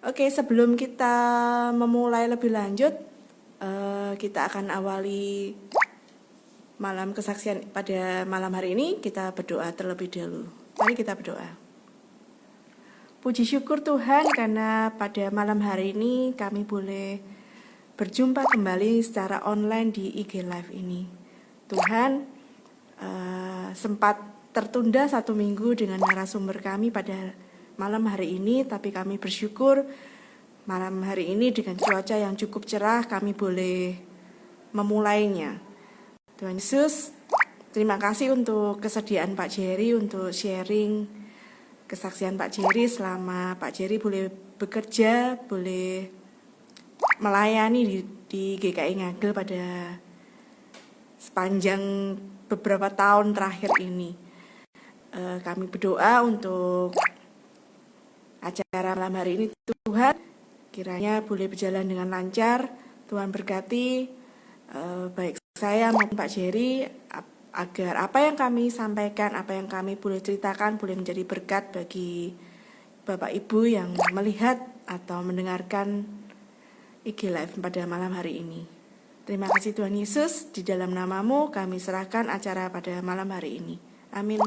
Oke, sebelum kita memulai lebih lanjut, kita akan awali malam kesaksian pada malam hari ini. Kita berdoa terlebih dahulu. Mari kita berdoa. Puji syukur Tuhan karena pada malam hari ini kami boleh berjumpa kembali secara online di IG Live ini. Tuhan, sempat tertunda 1 minggu dengan narasumber kami pada malam hari ini, tapi kami bersyukur malam hari ini dengan cuaca yang cukup cerah kami boleh memulainya. Tuhan Yesus, terima kasih untuk kesediaan Pak Jerry untuk sharing kesaksian Pak Jerry selama Pak Jerry boleh bekerja, boleh melayani di GKI Ngagel pada sepanjang beberapa tahun terakhir ini. Kami berdoa untuk acara malam hari ini, Tuhan kiranya boleh berjalan dengan lancar. Tuhan berkati baik saya maupun Pak Jerry, agar apa yang kami sampaikan, apa yang kami boleh ceritakan boleh menjadi berkat bagi Bapak Ibu yang melihat atau mendengarkan IG Live pada malam hari ini. Terima kasih Tuhan Yesus, di dalam nama-Mu kami serahkan acara pada malam hari ini. Amin.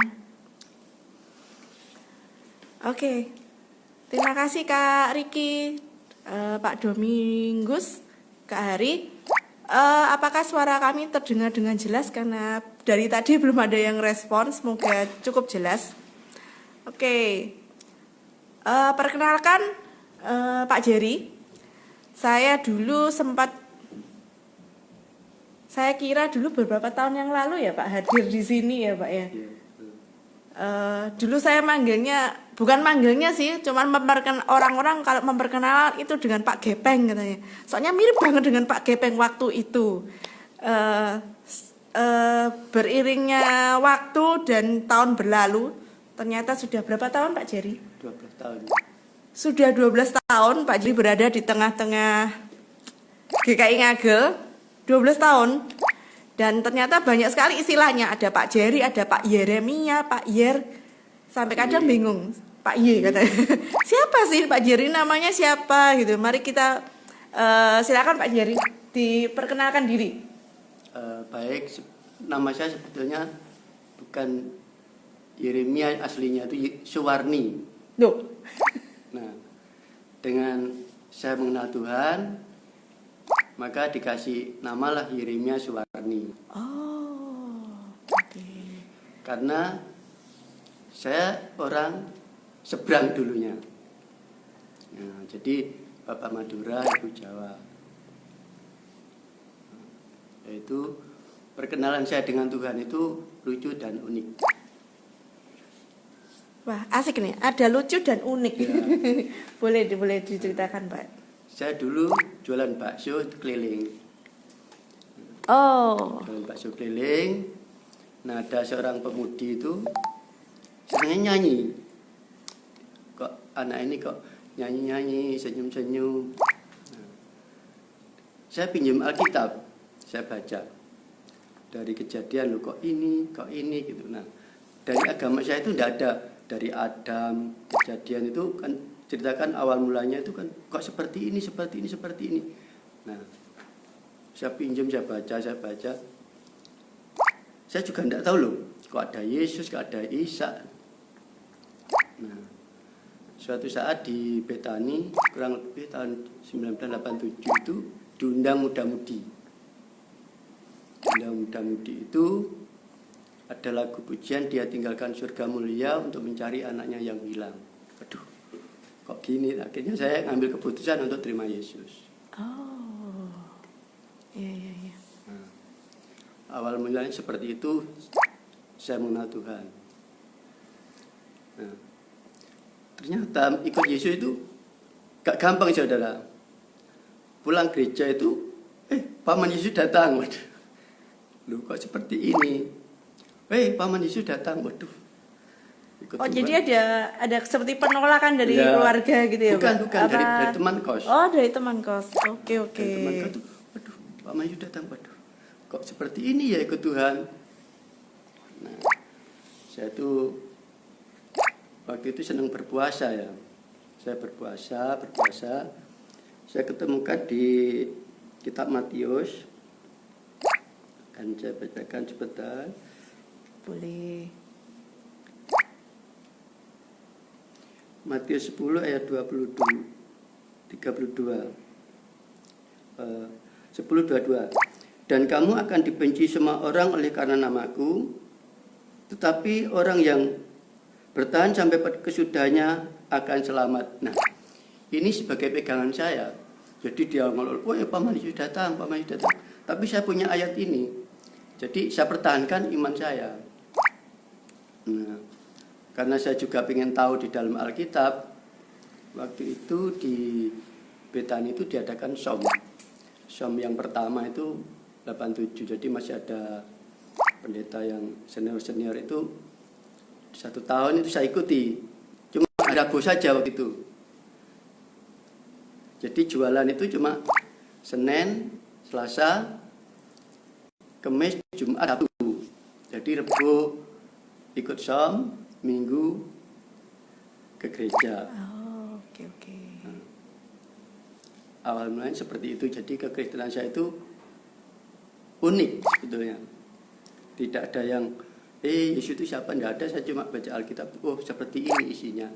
Oke, terima kasih Kak Riki, Pak Domingus, Kak Hari. Apakah suara kami terdengar dengan jelas? Karena dari tadi belum ada yang respon. Semoga cukup jelas. Oke, perkenalkan Pak Jerry. Saya kira dulu beberapa tahun yang lalu ya Pak hadir di sini ya Pak ya. Dulu saya bukan manggilnya sih, cuman orang-orang kalau memperkenalkan itu dengan Pak Gepeng katanya. Soalnya mirip banget dengan Pak Gepeng waktu itu. Beriringnya waktu dan tahun berlalu, ternyata sudah berapa tahun Pak Jerry? 12 tahun. Sudah 12 tahun Pak Jerry berada di tengah-tengah GKI Ngagel, 12 tahun. Dan ternyata banyak sekali istilahnya. Ada Pak Jerry, ada Pak Yeremia, Pak Yer. Sampai kadang bingung. Pak Y katanya. Siapa sih Pak Jerry, namanya siapa gitu. Mari kita silakan Pak Jerry diperkenalkan diri. Baik, nama saya sebetulnya bukan Yeremia, aslinya itu Suwarni. Loh. Nah, dengan saya mengenal Tuhan, maka dikasih namalah Yeremia Suwarni. Oh, oke. Karena saya orang seberang dulunya. Nah, jadi Bapak Madura, Ibu Jawa. Yaitu perkenalan saya dengan Tuhan itu lucu dan unik. Wah, asik nih. Ada lucu dan unik. Ya. boleh diceritakan, Pak. Saya dulu jualan bakso keliling. Oh. Jualan bakso keliling. Nah, ada seorang pemudi itu senangnya nyanyi. Kok anak ini kok nyanyi-nyanyi, senyum-senyum. Nah, saya pinjam Alkitab, saya baca. Dari Kejadian, kok ini gitu. Nah, dari agama saya itu tidak ada. Dari Adam, Kejadian itu kan ceritakan awal mulanya itu kan kok seperti ini. Nah, saya pinjam, saya baca. Saya juga tidak tahu loh, kok ada Yesus, kok ada Isa. Nah, suatu saat di Betani, kurang lebih tahun 1987 itu diundang muda-mudi. Diundang muda-mudi itu ada lagu pujian, dia tinggalkan surga mulia untuk mencari anaknya yang hilang. Aduh, kok gini? Akhirnya saya ngambil keputusan untuk terima Yesus. Oh, iya. Nah, awal mulanya seperti itu, saya mengenal Tuhan. Nah, ternyata ikut Yesus itu gak gampang, saudara. Pulang gereja itu, Paman Yesus datang. Waduh, loh kok seperti ini? Paman Yesus datang, waduh. Oh, jadi ada seperti penolakan dari keluarga gitu ya, bukan, Pak? dari teman kos. Oh, dari teman kos. Oke. Dari teman kos tuh, waduh, Paman Yesus datang, waduh. Kok seperti ini ya ikut Tuhan? Nah, saya tuh waktu itu senang berpuasa ya. Saya berpuasa. Saya ketemukan di kitab Matius. Akan saya bacakan sebentar. Boleh. Matius 10 ayat 32. 32. 10:22. Dan kamu akan dibenci semua orang oleh karena namaku, tetapi orang yang bertahan sampai kesudahannya akan selamat. Nah, ini sebagai pegangan saya. Jadi dia ngomong, wah Paman Yesus datang. Tapi saya punya ayat ini. Jadi saya pertahankan iman saya. Nah, karena saya juga ingin tahu di dalam Alkitab, waktu itu di Betani itu diadakan Som. Som yang pertama itu 87. Jadi masih ada pendeta yang senior itu 1 tahun itu saya ikuti. Cuma ada Rabu saja waktu itu. Jadi jualan itu cuma Senin, Selasa, Kamis, Jumat, Sabtu. Jadi Rebo ikut Som, Minggu ke gereja. Oh, oke. Awal mulanya seperti itu. Jadi kekristenan saya itu unik sebetulnya. Tidak ada yang Yesus itu siapa, tidak ada. Saya cuma baca Alkitab, oh seperti ini isinya.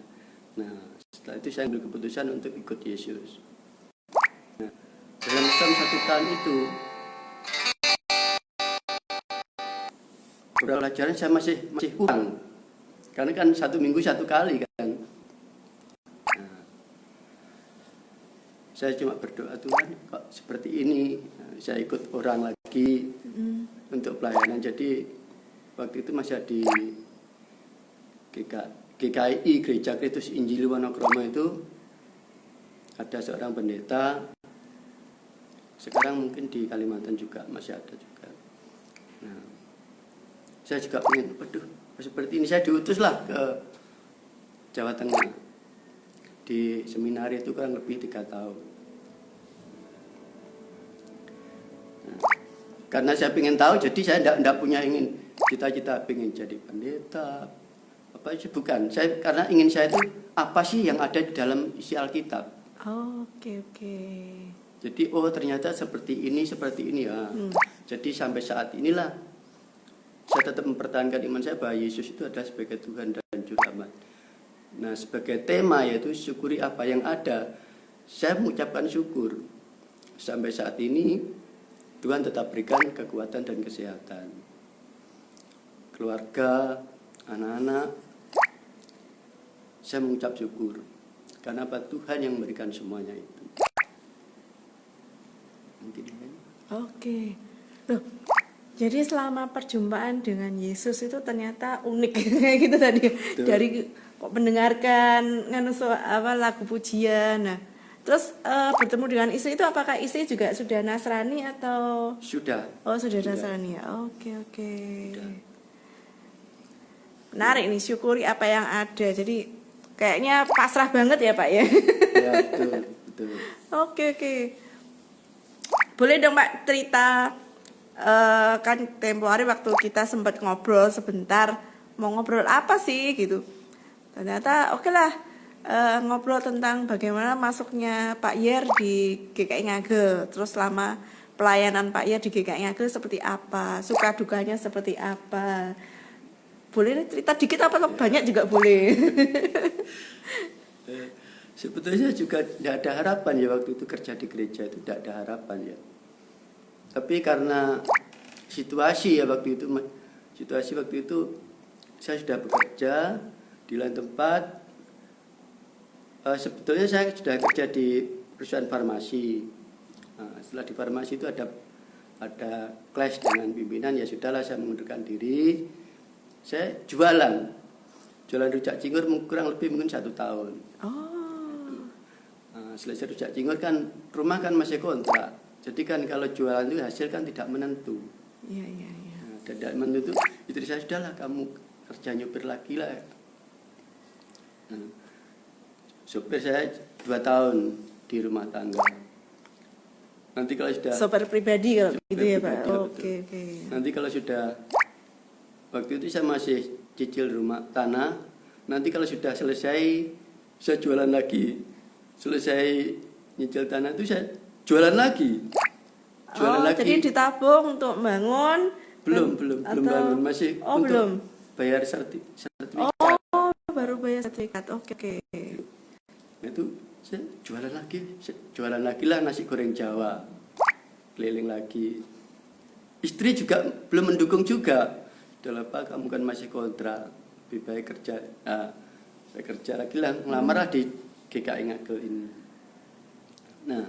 Nah, setelah itu saya ambil keputusan untuk ikut Yesus. Nah, dalam Som 1 tahun itu beberapa pelajaran saya masih kurang. Karena kan 1 minggu 1 kali kan. Nah, saya cuma berdoa, Tuhan kok seperti ini. Nah, saya ikut orang lagi untuk pelayanan. Jadi waktu itu masih di GKI, Gereja Kristus Injili Wonokromo itu ada seorang pendeta. Sekarang mungkin di Kalimantan juga masih ada juga. Nah, saya juga ingin, seperti ini saya diutuslah ke Jawa Tengah. Di seminari itu kurang lebih 3 tahun. Nah, karena saya ingin tahu, jadi saya tidak punya ingin cita-cita ingin jadi pendeta. Apa sih, bukan. Karena ingin saya itu apa sih yang ada di dalam isi Alkitab. Oh, oke. Jadi ternyata seperti ini ya. Jadi sampai saat inilah saya tetap mempertahankan iman saya bahwa Yesus itu adalah sebagai Tuhan dan Juru Selamat. Nah, sebagai tema yaitu syukuri apa yang ada. Saya mengucapkan syukur. Sampai saat ini Tuhan tetap berikan kekuatan dan kesehatan. Keluarga, anak-anak, saya mengucap syukur. Karena apa? Tuhan yang memberikan semuanya itu. Mungkin ini. Oke. Loh, jadi selama perjumpaan dengan Yesus itu ternyata unik kayak gitu tadi. Betul. Dari kok mendengarkan lagu pujian. Nah, terus bertemu dengan istri itu, apakah istri juga sudah Nasrani atau Sudah. Oh, sudah Sudah. Nasrani ya. Oke. Sudah. Menarik nih, syukuri apa yang ada. Jadi kayaknya pasrah banget ya, Pak ya. Ya, betul. Oke. Boleh dong Pak cerita, kan tempo hari waktu kita sempat ngobrol sebentar, mau ngobrol apa sih gitu. Ternyata oke lah, ngobrol tentang bagaimana masuknya Pak Yer di GKI Ngagel. Terus selama pelayanan Pak Yer di GKI Ngagel seperti apa, suka dukanya seperti apa. Boleh cerita dikit apa banyak juga boleh. Sebetulnya juga tidak ada harapan ya waktu itu kerja di gereja itu, tidak ada harapan ya. Tapi karena situasi waktu itu saya sudah bekerja di lain tempat. Sebetulnya saya sudah kerja di perusahaan farmasi. Nah, setelah di farmasi itu ada clash dengan pimpinan, ya sudahlah saya mengundurkan diri. Saya jualan rujak cingur kurang lebih mungkin 1 tahun. Selesai rujak cingur kan rumah kan masih kontrak. Jadi kan kalau jualan itu hasil kan tidak menentu. Iya. Nah, tidak menentu istri saya, sudahlah kamu kerja nyupir lagi lah. Nah, supir saya 2 tahun di rumah tangga. Nanti kalau sudah Sopir pribadi kalau gitu ya Pak. pribadi, Oke. Nanti kalau sudah, waktu itu saya masih cicil rumah tanah. Nanti kalau sudah selesai saya jualan lagi. Selesai nyicil tanah itu saya jualan lagi. Jadi ditabung untuk bangun? Belum bangun, masih untuk belum bayar sertifikat. Baru bayar sertifikat. Oke. Itu saya jualan lagi lah nasi goreng Jawa, keliling lagi. Istri juga belum mendukung juga. Udah Pak, kamu kan masih kontrak, lebih baik kerja. Saya kerja lagi lah, ngelamar di GKI Ngagel ini. Nah,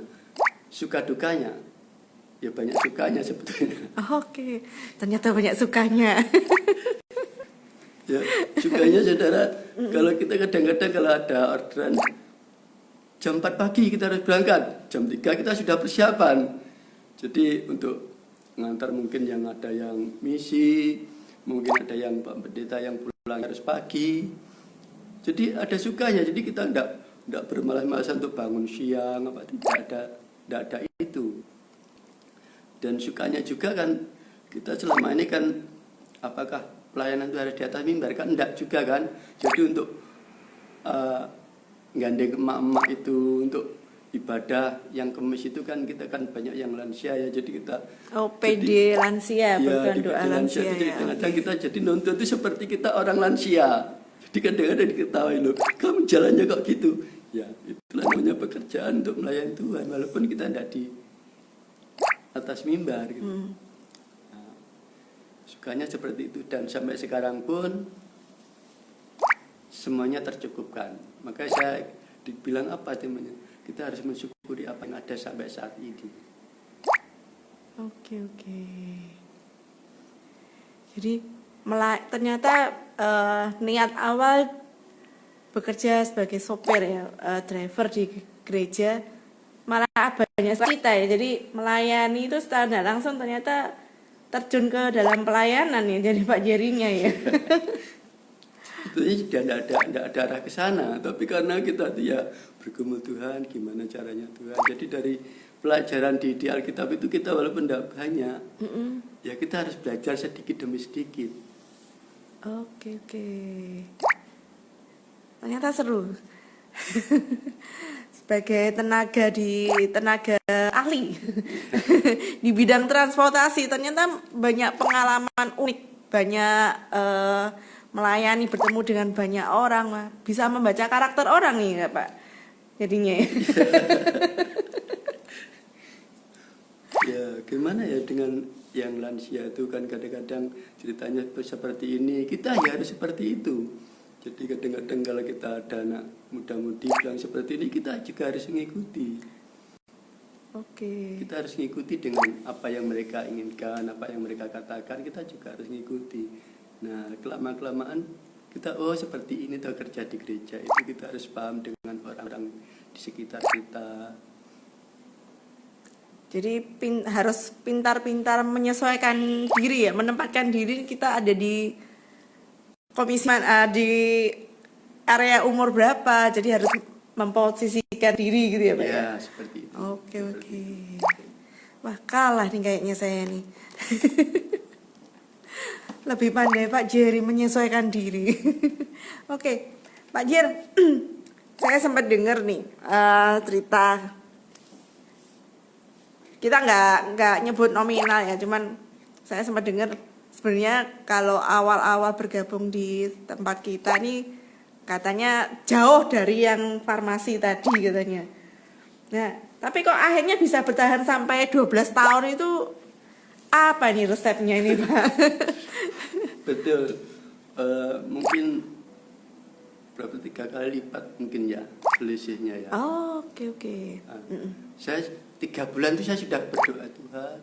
suka dukanya, ya banyak sukanya sebetulnya. Oke. Ternyata banyak sukanya. Ya, sukanya saudara, kalau kita kadang-kadang kalau ada orderan jam 4 pagi kita harus berangkat, jam 3 kita sudah persiapan. Jadi untuk mengantar mungkin yang ada yang misi, mungkin ada yang Pak Pendeta yang pulang harus pagi. Jadi ada sukanya, jadi kita tidak bermalas-malasan untuk bangun siang, tidak ada itu. Dan sukanya juga kan, kita selama ini kan, apakah pelayanan itu harus di atas mimbar? Kan enggak juga kan. Jadi untuk gandeng emak-emak itu untuk ibadah yang kemis itu kan kita kan banyak yang lansia ya, jadi kita PD lansia, ya, doa lansia ya. Kadang-kadang kita jadi nonton itu seperti kita orang lansia. Jadi kadang-kadang diketahui loh, kamu jalannya kok gitu. Ya itulah namanya pekerjaan untuk melayani Tuhan, walaupun kita tidak di atas mimbar gitu. Nah, sukanya seperti itu, dan sampai sekarang pun semuanya tercukupkan. Maka saya dibilang apa temannya, kita harus mensyukuri apa yang ada sampai saat ini. Oke. Jadi ternyata niat awal bekerja sebagai sopir ya, driver di gereja, malah banyak kita ya. Jadi melayani itu secara langsung ternyata terjun ke dalam pelayanan ya, jadi Pak Jerinya ya. Sebetulnya tidak ada arah ke sana, tapi karena kita ya bergumul Tuhan, gimana caranya Tuhan. Jadi dari pelajaran di Alkitab itu kita walaupun tidak banyak, ya kita harus belajar sedikit demi sedikit. Oke. Ternyata seru. Sebagai tenaga ahli di bidang transportasi, ternyata banyak pengalaman unik, banyak melayani, bertemu dengan banyak orang, bisa membaca karakter orang nih ya Pak jadinya ya. Ya gimana ya dengan yang lansia itu kan kadang-kadang ceritanya seperti ini, kita ya harus seperti itu. Jadi kadang-kadang kalau kita ada anak muda-mudi bilang seperti ini, kita juga harus mengikuti. Oke. Kita harus mengikuti dengan apa yang mereka inginkan, apa yang mereka katakan, kita juga harus mengikuti. Nah, kelamaan kita seperti ini tuh kerja di gereja itu, kita harus paham dengan orang-orang di sekitar kita. Jadi harus pintar-pintar menyesuaikan diri ya, menempatkan diri kita ada di komisi di area umur berapa, jadi harus memposisikan diri gitu ya Pak. Ya, seperti itu. Oke. Wah, kalah nih kayaknya saya nih. Lebih pandai Pak Jerry menyesuaikan diri. Oke, Pak Jer, saya sempat dengar nih cerita. Kita nggak nyebut nominal ya, cuman saya sempat dengar sebenarnya kalau awal-awal bergabung di tempat kita nih katanya jauh dari yang farmasi tadi katanya. Nah, tapi kok akhirnya bisa bertahan sampai 12 tahun itu apa nih resepnya ini Pak? Betul, mungkin berapa 3 kali lipat mungkin ya selisihnya ya. Oke. Saya 3 bulan itu saya sudah berdoa, Tuhan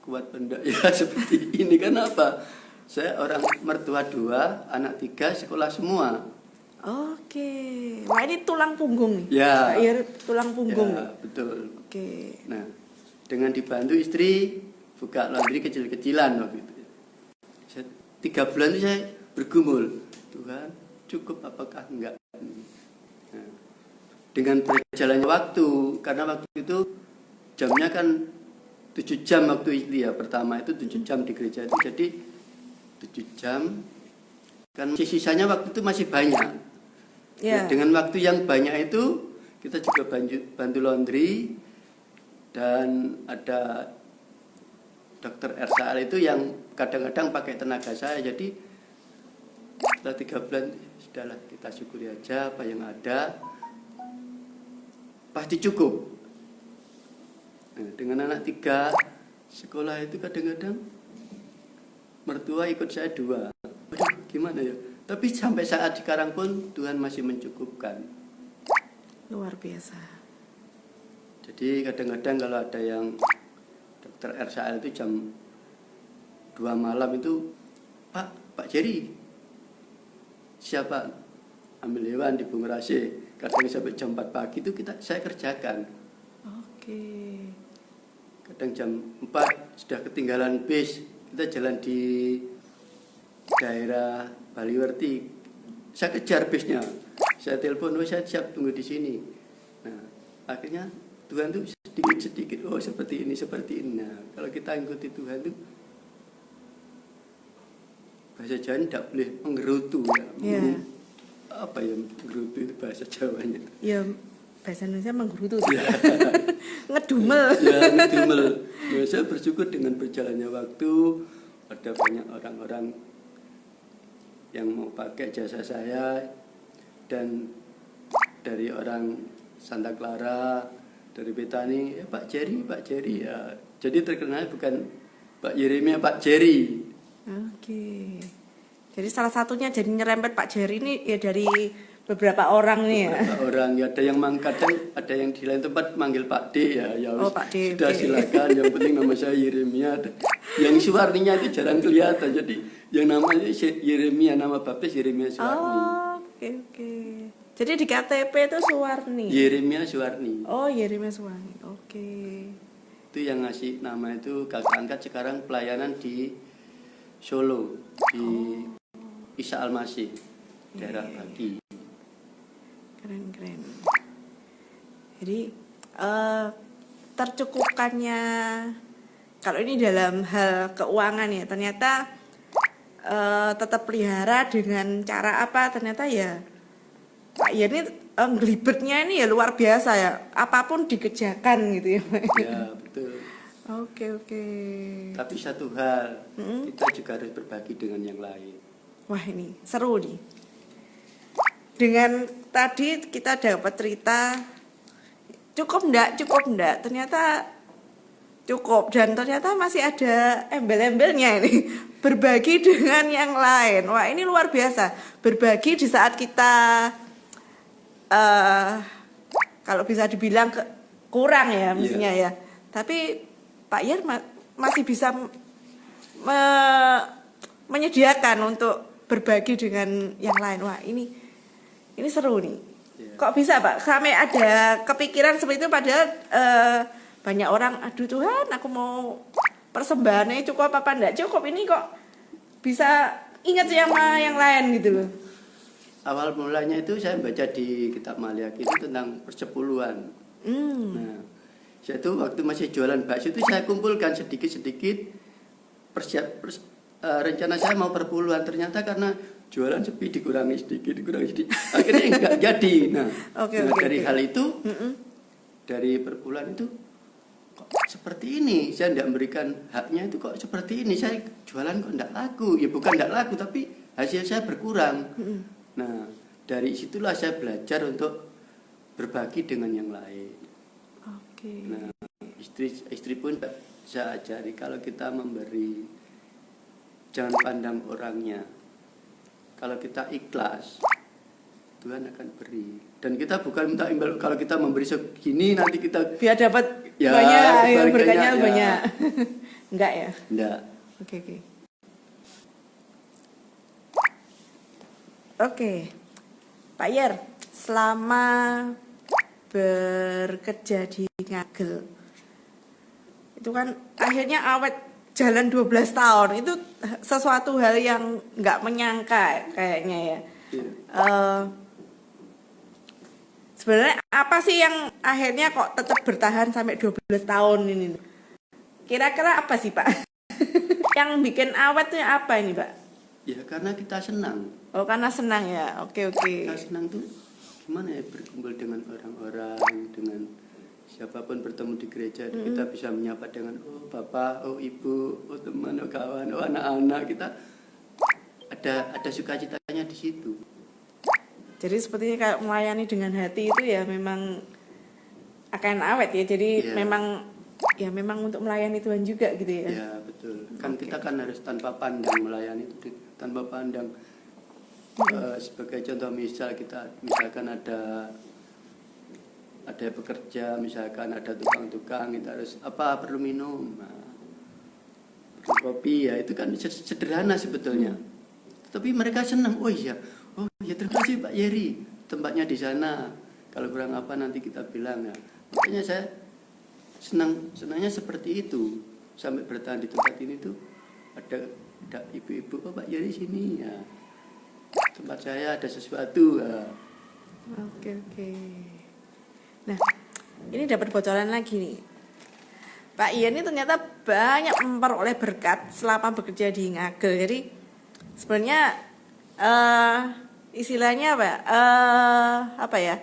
kuat benda ya seperti ini. Kan apa? Saya orang mertua 2, anak 3, sekolah semua. Oke. Wah, ini tulang punggung nih. Ya. Tulang punggung. Ya, betul. Oke. Nah, dengan dibantu istri buka laundry kecil-kecilan waktu itu. 3 bulan itu saya bergumul, Tuhan cukup apakah enggak? Nah, dengan berjalannya waktu, karena waktu itu jamnya kan 7 jam waktu itu ya, pertama itu 7 jam di gereja itu, jadi 7 jam kan sisanya waktu itu masih banyak. Ya. Nah, dengan waktu yang banyak itu kita juga bantu laundry, dan ada dokter RSAL itu yang kadang-kadang pakai tenaga saya. Jadi setelah 3 bulan sudahlah, kita syukuri aja apa yang ada, pasti cukup. Nah, dengan anak 3 sekolah itu kadang-kadang mertua ikut saya 2. Aduh, gimana ya? Tapi sampai saat sekarang pun Tuhan masih mencukupkan. Luar biasa. Jadi kadang-kadang kalau ada yang dokter RSAL itu jam 2 malam itu, Pak Jerry, siapa ambil hewan di Bungrase, kadang sampai jam 4 pagi itu saya kerjakan. Oke. Kadang jam 4 sudah ketinggalan bis, kita jalan di daerah Baliwerti, saya kejar bisnya, saya telepon, saya siap tunggu di sini. Nah, akhirnya Tuhan tuh sedikit-sedikit, seperti ini. Nah, kalau kita ikuti Tuhan tuh, bahasa Jawa tidak boleh menggerutu ya. Apa ya menggerutu itu bahasa Jawanya? Ya, bahasa Indonesia menggerutu. Ya. Ngedumel. Ya, ngedumel. Nah, saya bersyukur dengan berjalannya waktu, ada banyak orang-orang yang mau pakai jasa saya, dan dari orang Santa Clara, dari Betani, Pak Jerry ya. Jadi terkenal bukan Pak Yeremia, Pak Jerry. Oke. Jadi salah satunya jadi nyerempet Pak Jerry ini ya dari beberapa orang nih ya. Beberapa orang ya, ada yang kadang ada yang di lain tempat manggil Pak D ya. Pak D. Sudah silakan, yang penting nama saya Yeremia. Yang Suwarninya itu jarang kelihatan. Jadi yang namanya Yeremia, nama baptis Yeremia Suwarni. Oke. Jadi di KTP itu Suwarni. Yeremia Suwarni. Yeremia Suwarni. Oke. Itu yang ngasih nama itu kakak angkat sekarang pelayanan di Solo, di Isa Almasih, daerah Baki. Keren. Jadi tercukupkannya, kalau ini dalam hal keuangan ya, ternyata tetap pelihara dengan cara apa? Ternyata ya Pak ya ini ngelibetnya ini ya luar biasa ya, apapun dikerjakan gitu ya. Ya betul. Oke. Tapi satu hal, kita juga harus berbagi dengan yang lain. Wah ini seru nih. Dengan tadi kita dapat cerita cukup enggak, ternyata cukup, dan ternyata masih ada embel-embelnya ini. Berbagi dengan yang lain. Wah ini luar biasa. Berbagi di saat kita kalau bisa dibilang kurang ya mestinya ya. Tapi Pak Yer masih bisa menyediakan untuk berbagi dengan yang lain. Wah ini seru nih. Kok bisa Pak sampai ada kepikiran seperti itu, padahal banyak orang, aduh Tuhan aku mau persembahannya cukup apa enggak cukup, ini kok bisa ingat sama yang lain gitu loh. Awal mulanya itu saya baca di kitab Maliaki itu tentang persepuluhan. Nah, saya tuh waktu masih jualan bakso itu saya kumpulkan sedikit-sedikit rencana saya mau perpuluhan, ternyata karena jualan sepi dikurangi sedikit, akhirnya enggak jadi. Nah, dari hal itu, dari perpuluhan itu kok seperti ini, saya tidak memberikan haknya itu kok seperti ini, saya jualan kok enggak laku. Ya bukan enggak laku, tapi hasil saya berkurang. Nah, dari situlah saya belajar untuk berbagi dengan yang lain. Nah, istri pun saya ajari kalau kita memberi, jangan pandang orangnya. Kalau kita ikhlas, Tuhan akan beri. Dan kita bukan minta imbal, kalau kita memberi segini nanti kita biar dapat ya, banyak, berkahnya ya. banyak. Enggak ya? Enggak. Oke. Pak Yer, selama bekerja di Ngagel itu kan akhirnya awet jalan 12 tahun, itu sesuatu hal yang nggak menyangka kayaknya ya. Sebenarnya apa sih yang akhirnya kok tetap bertahan sampai 12 tahun ini? Kira-kira apa sih Pak? Yang bikin awetnya apa ini Pak? Ya karena kita senang. Karena senang ya. Oke. Kita senang tuh gimana ya berkumpul dengan orang-orang, dengan siapapun bertemu di gereja, kita bisa menyapa dengan oh bapak, oh ibu, oh teman, oh kawan, oh anak-anak. Kita ada sukacitanya di situ. Jadi sepertinya kayak melayani dengan hati itu ya memang akan awet ya. Jadi memang untuk melayani Tuhan juga gitu ya. Ya betul. Kan kita kan harus tanpa pandang melayani itu, tanpa pandang. Sebagai contoh misalkan ada pekerja, misalkan ada tukang-tukang, kita harus perlu minum, perlu kopi ya, itu kan sederhana sebetulnya. Tapi mereka senang, oh ya terima kasih Pak Yeri, tempatnya di sana. Kalau kurang apa nanti kita bilang ya. Makanya saya senangnya seperti itu. Sampai bertahan di tempat ini tuh ada ibu-ibu, oh Pak Yeri sini ya. Tempat saya ada sesuatu. Ya. Oke. Nah, ini dapat bocoran lagi nih. Pak Ian ini ternyata banyak memperoleh berkat selama bekerja di Ngagel. Jadi sebenarnya istilahnya apa ya?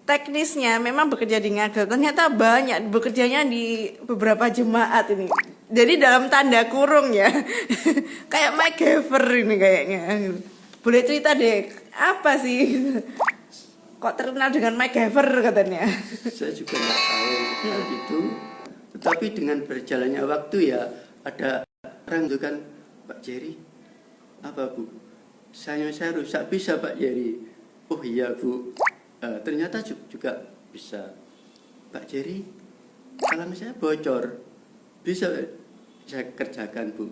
Teknisnya memang bekerja di Ngagel. Ternyata banyak bekerjanya di beberapa jemaat ini. Jadi dalam tanda kurung ya. Kayak MacGyver ini kayaknya. Boleh cerita deh, apa sih? Kok terkenal dengan MacGyver katanya? Saya juga nggak tahu hal itu. Tetapi dengan berjalannya waktu ya, ada orang itu kan, Pak Jerry, apa Bu? Saya rusak bisa Pak Jerry. Oh iya Bu, ternyata juga bisa. Pak Jerry, salam saya bocor, bisa saya kerjakan Bu.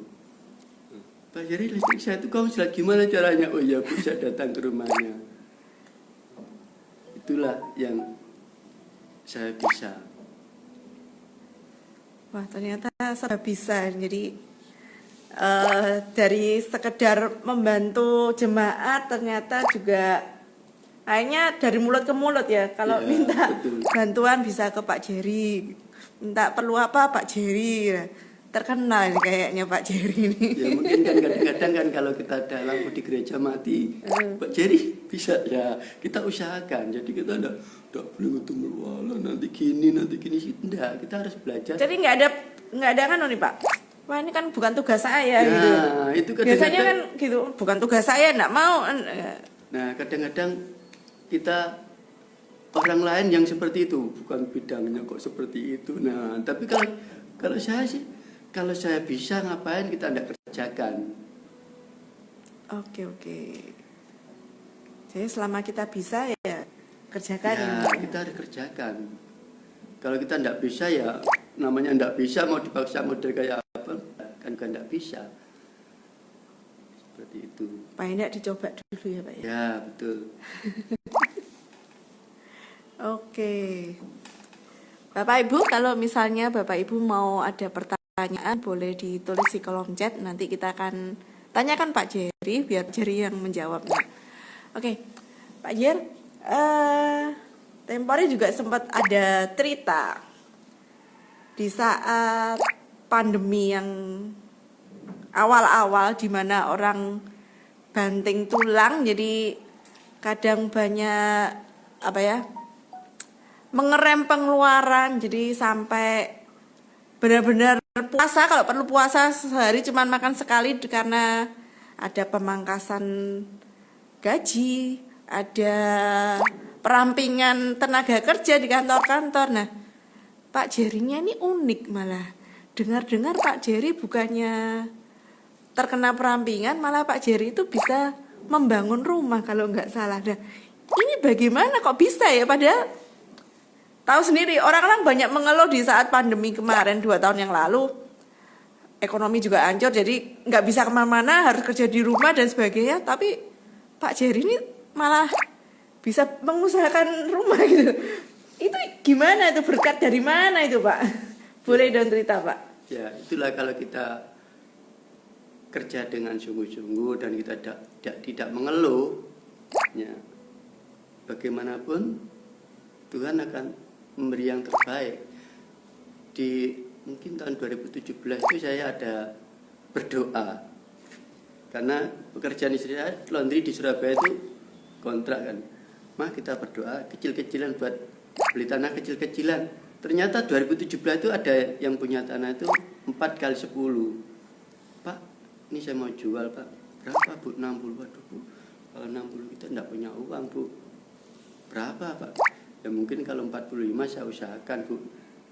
Pak Jerry, listrik saya itu konslet, gimana caranya? Oh iya Bu, saya datang ke rumahnya. Itulah yang saya bisa. Wah, ternyata serba bisa. Jadi dari sekedar membantu jemaat ternyata juga akhirnya dari mulut ke mulut ya. Kalau minta betul. Bantuan bisa ke Pak Jerry. Minta perlu apa Pak Jerry. Terkenal ini kayaknya Pak Jerry ini. Ya mungkin kan kadang-kadang kan kalau kita ada lampu di gereja mati, Pak Jerry bisa ya kita usahakan. Jadi kita enggak boleh ketemu wala nanti gini sih. Enggak, kita harus belajar. Jadi nggak ada kan nih Pak. Wah ini kan bukan tugas saya nah, gitu. Itu biasanya kan gitu, bukan tugas saya, enggak mau. Nah kadang-kadang kita orang lain yang seperti itu, bukan bidangnya kok seperti itu. Nah tapi kalau saya sih, kalau saya bisa ngapain kita tidak kerjakan. Oke. Jadi selama kita bisa ya kerjakan. Ya kita harus kerjakan. Kalau kita tidak bisa ya namanya tidak bisa, mau dipaksa model kayak apa kan tidak bisa. Seperti itu. Pak Hendak dicoba dulu ya Pak ya. Ya betul. Oke. Bapak Ibu, kalau misalnya Bapak Ibu mau ada pertanyaan boleh ditulis di kolom chat, nanti kita akan tanyakan Pak Jerry biar Jerry yang menjawabnya. Oke. Pak Jer, Tempori juga sempat ada cerita di saat pandemi yang awal-awal di mana orang banting tulang, jadi kadang banyak mengerem pengeluaran, jadi sampai benar-benar puasa, kalau perlu puasa sehari cuma makan sekali karena ada pemangkasan gaji, ada perampingan tenaga kerja di kantor-kantor. Nah, Pak Jerry-nya ini unik malah. Dengar-dengar Pak Jerry bukannya terkena perampingan, malah Pak Jerry itu bisa membangun rumah kalau nggak salah. Nah, ini bagaimana kok bisa ya? Padahal tahu sendiri orang-orang banyak mengeluh di saat pandemi kemarin 2 tahun yang lalu. Ekonomi juga hancur, jadi nggak bisa kemana-mana, harus kerja di rumah dan sebagainya. Tapi Pak Jerry ini malah bisa mengusahakan rumah gitu. Itu gimana itu, berkat dari mana itu Pak? Boleh dong cerita Pak? Ya itulah kalau kita kerja dengan sungguh-sungguh dan kita tidak mengeluh, ya, bagaimanapun Tuhan akan memberi yang terbaik. Di mungkin tahun 2017 itu saya ada berdoa karena pekerjaan istri saya laundry di Surabaya itu kontrak kan. mah kita berdoa kecil-kecilan buat beli tanah kecil-kecilan. Ternyata 2017 itu ada yang punya tanah itu 4 kali 10. Pak, ini saya mau jual Pak. Berapa Bu? 60. Waduh Bu, kalau 60 kita enggak punya uang Bu. Berapa Pak? Ya mungkin kalau 45 saya usahakan Bu.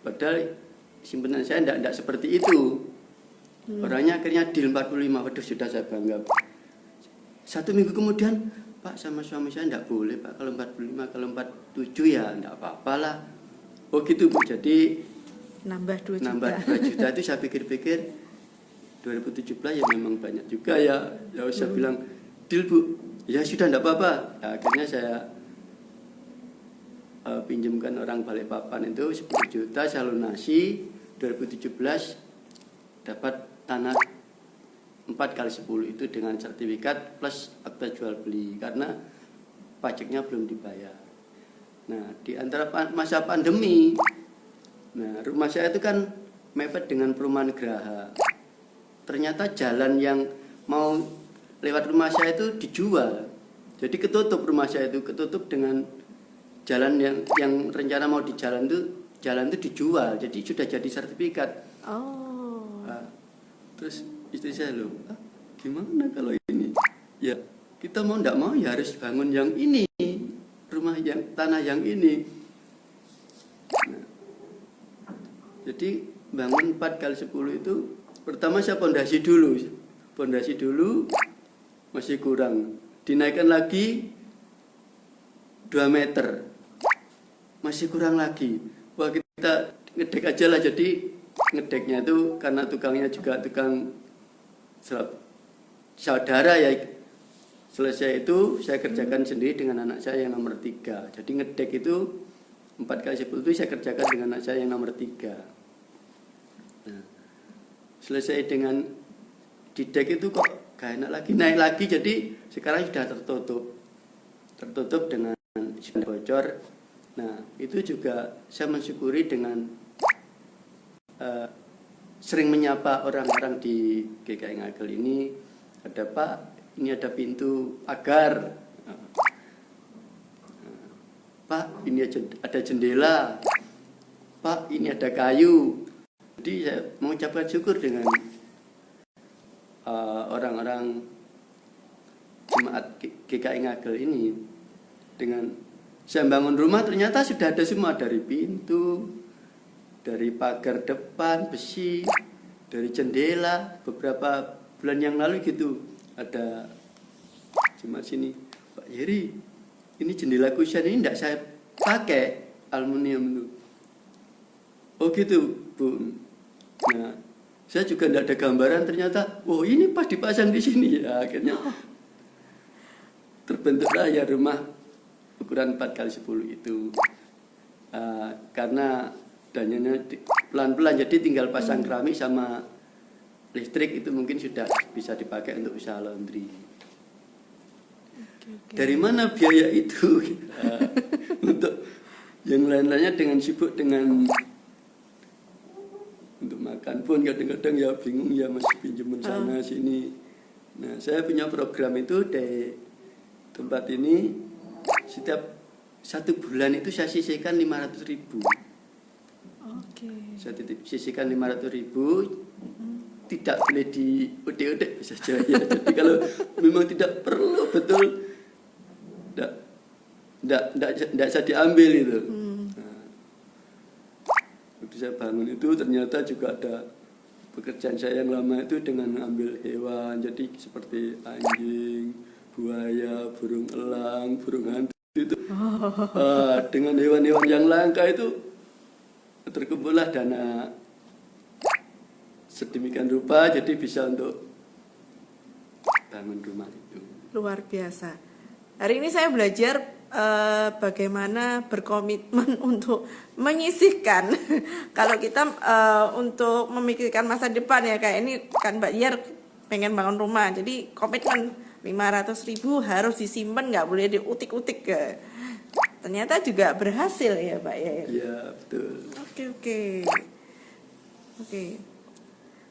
Padahal simpanan saya enggak seperti itu. Orangnya akhirnya deal 45. Waduh sudah saya bangga. 1 minggu kemudian, Pak sama suami saya enggak boleh Pak. Kalau 45, kalau 47 ya enggak apa-apa lah. Oh gitu Bu. Jadi Nambah 2 juta. nambah 2 juta itu saya pikir-pikir 2017 ya memang banyak juga ya. Ya saya bilang deal Bu. Ya sudah enggak apa-apa. Ya, akhirnya saya pinjamkan orang Balikpapan itu 10 juta saya lunasi. 2017 dapat tanah 4 kali 10 itu dengan sertifikat plus akta jual beli karena pajaknya belum dibayar. Nah, di antara masa pandemi, nah rumah saya itu kan mepet dengan perumahan Geraha. Ternyata jalan yang mau lewat rumah saya itu dijual. Jadi ketutup rumah saya itu, ketutup dengan jalan yang rencana mau jalan itu dijual. Jadi sudah jadi sertifikat. Oh. Nah, terus istri saya loh, gimana kalau ini? Ya kita mau ndak mau ya harus bangun yang ini, rumah yang tanah yang ini. Nah, jadi bangun 4 kali 10 itu pertama saya pondasi dulu masih kurang, dinaikkan lagi 2 meter masih kurang lagi. Wah kita ngedek aja lah. Jadi ngedeknya itu karena tukangnya juga tukang saudara ya. Selesai itu saya kerjakan sendiri dengan anak saya yang nomor 3. Jadi ngedek itu 4 kali 10 itu saya kerjakan dengan anak saya yang nomor 3. Nah, selesai dengan di dek itu kok gak enak lagi, naik lagi. Jadi sekarang sudah tertutup dengan bocor. Nah itu juga saya mensyukuri dengan sering menyapa orang-orang di GKI Ngagel ini. Ada Pak, ini ada pintu pagar. Pak, ini ada jendela. Pak, ini ada kayu. Jadi saya mengucapkan syukur dengan orang-orang jemaat GKI Ngagel ini. Dengan saya bangun rumah ternyata sudah ada semua, dari pintu, dari pagar depan besi, dari jendela. Beberapa bulan yang lalu gitu ada cuma sini, Pak Yeri, ini jendela kusen ini tidak saya pakai aluminium itu. Oh gitu Bu. Nah saya juga tidak ada gambaran, ternyata oh ini pas dipasang di sini ya. Akhirnya terbentuklah ya rumah ukuran 4 kali 10 itu. Karena dananya pelan-pelan, jadi tinggal pasang keramik sama listrik itu mungkin sudah bisa dipakai untuk usaha laundry. Okay. Dari mana biaya itu? Untuk yang lain-lainnya dengan sibuk dengan untuk makan pun kadang-kadang ya bingung ya, masih pinjaman sana sini. Nah saya punya program itu di tempat ini, setiap 1 bulan itu saya sisihkan 500.000. Saya sisihkan 500.000, tidak boleh di udik-udik bisa saja ya. Jadi kalau memang tidak perlu betul, tidak bisa diambil itu. Nah, waktu saya bangun itu ternyata juga ada pekerjaan saya yang lama itu dengan mengambil hewan, jadi seperti anjing, buaya, burung elang, burung hantu itu. Dengan hewan-hewan yang langka itu terkumpullah dana sedemikian rupa, jadi bisa untuk bangun rumah itu. Luar biasa. Hari ini saya belajar bagaimana berkomitmen untuk menyisihkan. Kalau kita untuk memikirkan masa depan ya, kayak ini kan Mbak Yer pengen bangun rumah, jadi komitmen 500.000 harus disimpan, nggak boleh diutik-utik ke. Ternyata juga berhasil ya Pak Yer. Iya betul. Oke.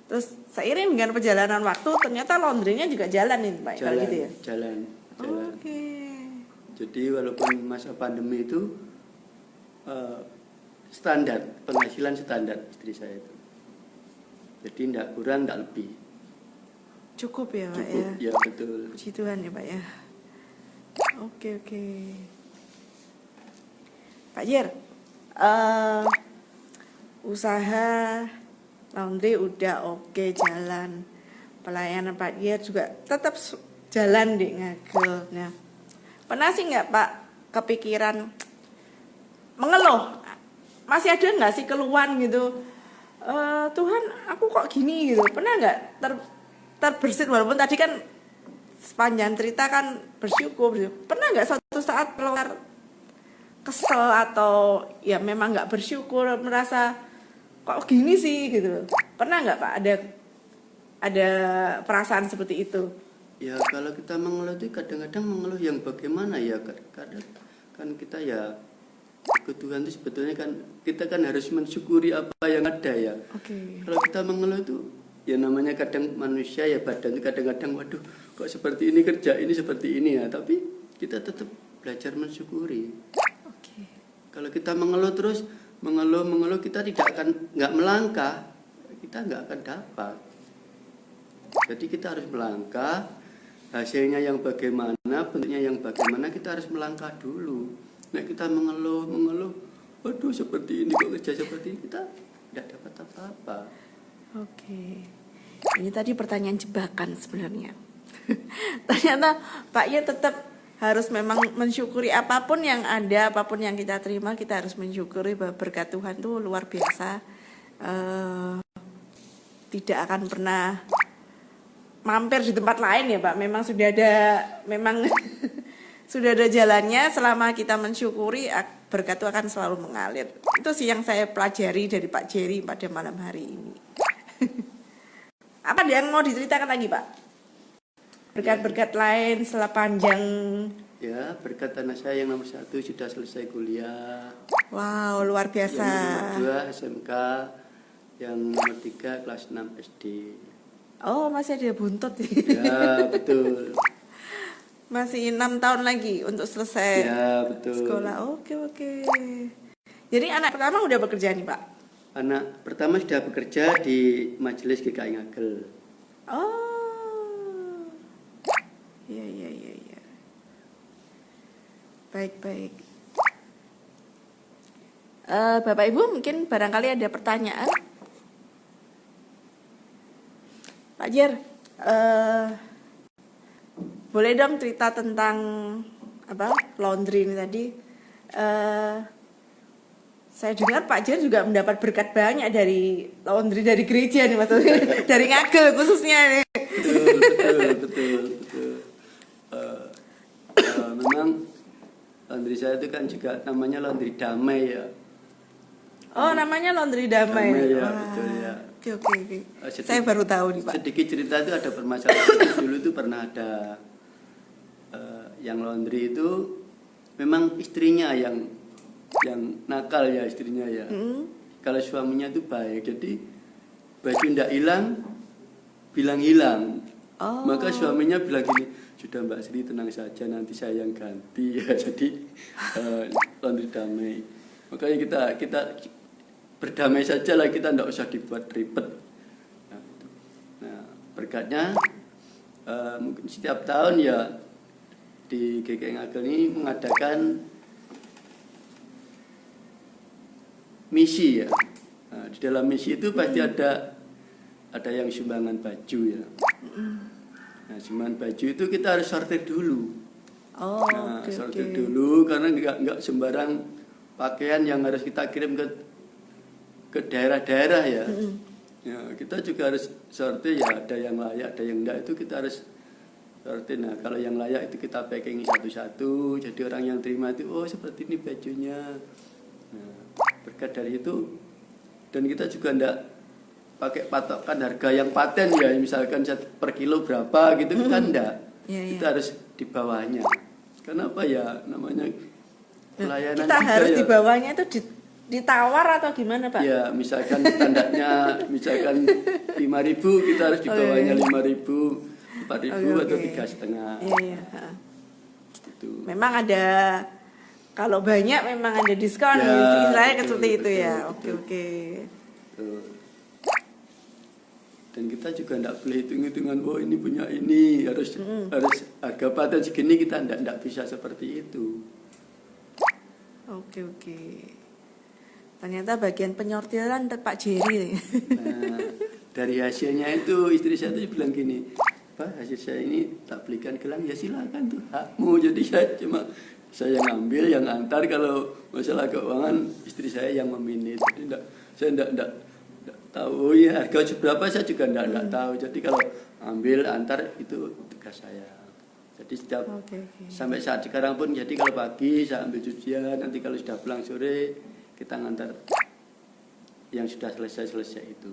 Terus seiring dengan perjalanan waktu ternyata laundrynya juga jalan nih Pak, kalau gitu ya. Jalan. Oke. Jadi walaupun masa pandemi itu standar, penghasilan standar istri saya itu. Jadi tidak kurang, tidak lebih. Cukup ya Pak Cukup, ya. ya betul. Puji Tuhan ya Pak ya. Oke. Pak Jer, usaha laundry udah oke jalan. Pelayanan Pak Jer juga tetap jalan di Ngagel. Nah, pernah sih nggak Pak kepikiran mengeluh? Masih ada nggak sih keluhan gitu? Tuhan, aku kok gini gitu. Pernah nggak terbersit, walaupun tadi kan sepanjang cerita kan bersyukur. Pernah nggak suatu saat keluar kesel atau ya memang nggak bersyukur, merasa kok gini sih gitu? Pernah nggak Pak ada perasaan seperti itu? Ya kalau kita mengeluh itu kadang-kadang mengeluh yang bagaimana ya, kadang kan kita ya ikut Tuhan itu sebetulnya kan kita kan harus mensyukuri apa yang ada ya. Kalau kita mengeluh itu ya namanya kadang manusia ya, badan itu kadang-kadang waduh kok seperti ini, kerja ini seperti ini ya, tapi kita tetap belajar mensyukuri. Kalau kita mengeluh terus mengeluh kita nggak melangkah, kita nggak akan dapat. Jadi kita harus melangkah, hasilnya yang bagaimana, bentuknya yang bagaimana, kita harus melangkah dulu. Nah kita mengeluh, waduh seperti ini kok kerja seperti ini, kita tidak dapat apa-apa. Ini tadi pertanyaan jebakan sebenarnya. Ternyata Pak Ye tetap harus memang mensyukuri apapun yang ada, apapun yang kita terima, kita harus mensyukuri bahwa berkat Tuhan itu luar biasa. Tidak akan pernah mampir di tempat lain ya Pak. Memang sudah ada jalannya. Selama kita mensyukuri, berkat itu akan selalu mengalir. Itu sih yang saya pelajari dari Pak Jerry pada malam hari ini. Apa yang mau diceritakan lagi Pak? Berkat-berkat lain setelah panjang. Ya, berkat anak saya yang nomor 1 sudah selesai kuliah. Wow, luar biasa. Yang nomor 2 SMK, yang nomor 3 kelas 6 SD. Oh, masih ada buntut. Ya, betul. Masih 6 tahun lagi untuk selesai sekolah. Oke. Jadi anak pertama udah bekerja nih Pak? Anak pertama sudah bekerja di Majelis GKI Ngagel. Oh, iya. Baik. Bapak Ibu mungkin barangkali ada pertanyaan. Pak Jer, boleh dong cerita tentang laundry ini tadi. Saya dengar Pak Jer juga mendapat berkat banyak dari laundry dari gereja nih, maksudnya dari Ngagel khususnya nih. Betul. Memang laundry saya itu kan juga namanya laundry damai ya. Oh, namanya laundry damai. Ya, betul ya. Oke. Saya baru tahu nih Pak. Sedikit cerita itu ada permasalahan. Dulu itu pernah ada yang laundry itu memang istrinya yang nakal ya, istrinya ya. Kalau suaminya itu baik, jadi baju ndak hilang bilang hilang. Maka suaminya bilang gini, sudah Mbak Sri tenang saja, nanti saya yang ganti ya. Jadi laundry damai. Makanya kita berdamai saja lah, kita ndak usah dibuat ribet. Nah, berkatnya mungkin setiap tahun ya di GKI Ngagel ini mengadakan misi ya. Nah, di dalam misi itu pasti ada yang sumbangan baju ya. Nah, sumbangan baju itu kita harus sortir dulu. Sortir dulu karena nggak sembarang pakaian yang harus kita kirim ke daerah-daerah ya. Ya, kita juga harus sortir ya, ada yang layak, ada yang enggak, itu kita harus sortir. Nah, kalau yang layak itu kita packing satu-satu, jadi orang yang terima itu oh seperti ini bajunya. Nah, berkat dari itu, dan kita juga enggak pakai patokan harga yang paten ya, misalkan per kilo berapa gitu, kita enggak. Kita harus di bawahnya. Kenapa ya, namanya pelayanan kita harus ya, di bawahnya itu ditawar atau gimana Pak? Ya, misalkan standarnya misalkan 5.000, kita harus di bawahnya 5.000, 4.000 atau 3,5. Iya. Itu. Memang ada, kalau banyak memang ada diskon, Ya, istilahnya betul, seperti itu betul, ya. betul. Oke. Tuh. Dan kita juga tidak boleh hitung-hitungan, oh ini punya ini harus harga paten segini, kita tidak bisa seperti itu. Oke. Ternyata bagian penyortiran Pak Jerry. Nah, dari hasilnya itu istri saya tuh bilang gini, Pak, hasil saya ini tak belikan gelang, ya silakan tuh hakmu. Jadi saya ngambil, yang antar. Kalau masalah keuangan istri saya yang meminit. Jadi saya tidak tahu ya harga berapa, saya juga tidak tahu. Jadi kalau ambil antar itu tugas saya. Jadi setiap sampai saat sekarang pun, jadi kalau pagi saya ambil cucian, nanti kalau sudah pulang sore kita ngantar yang sudah selesai itu.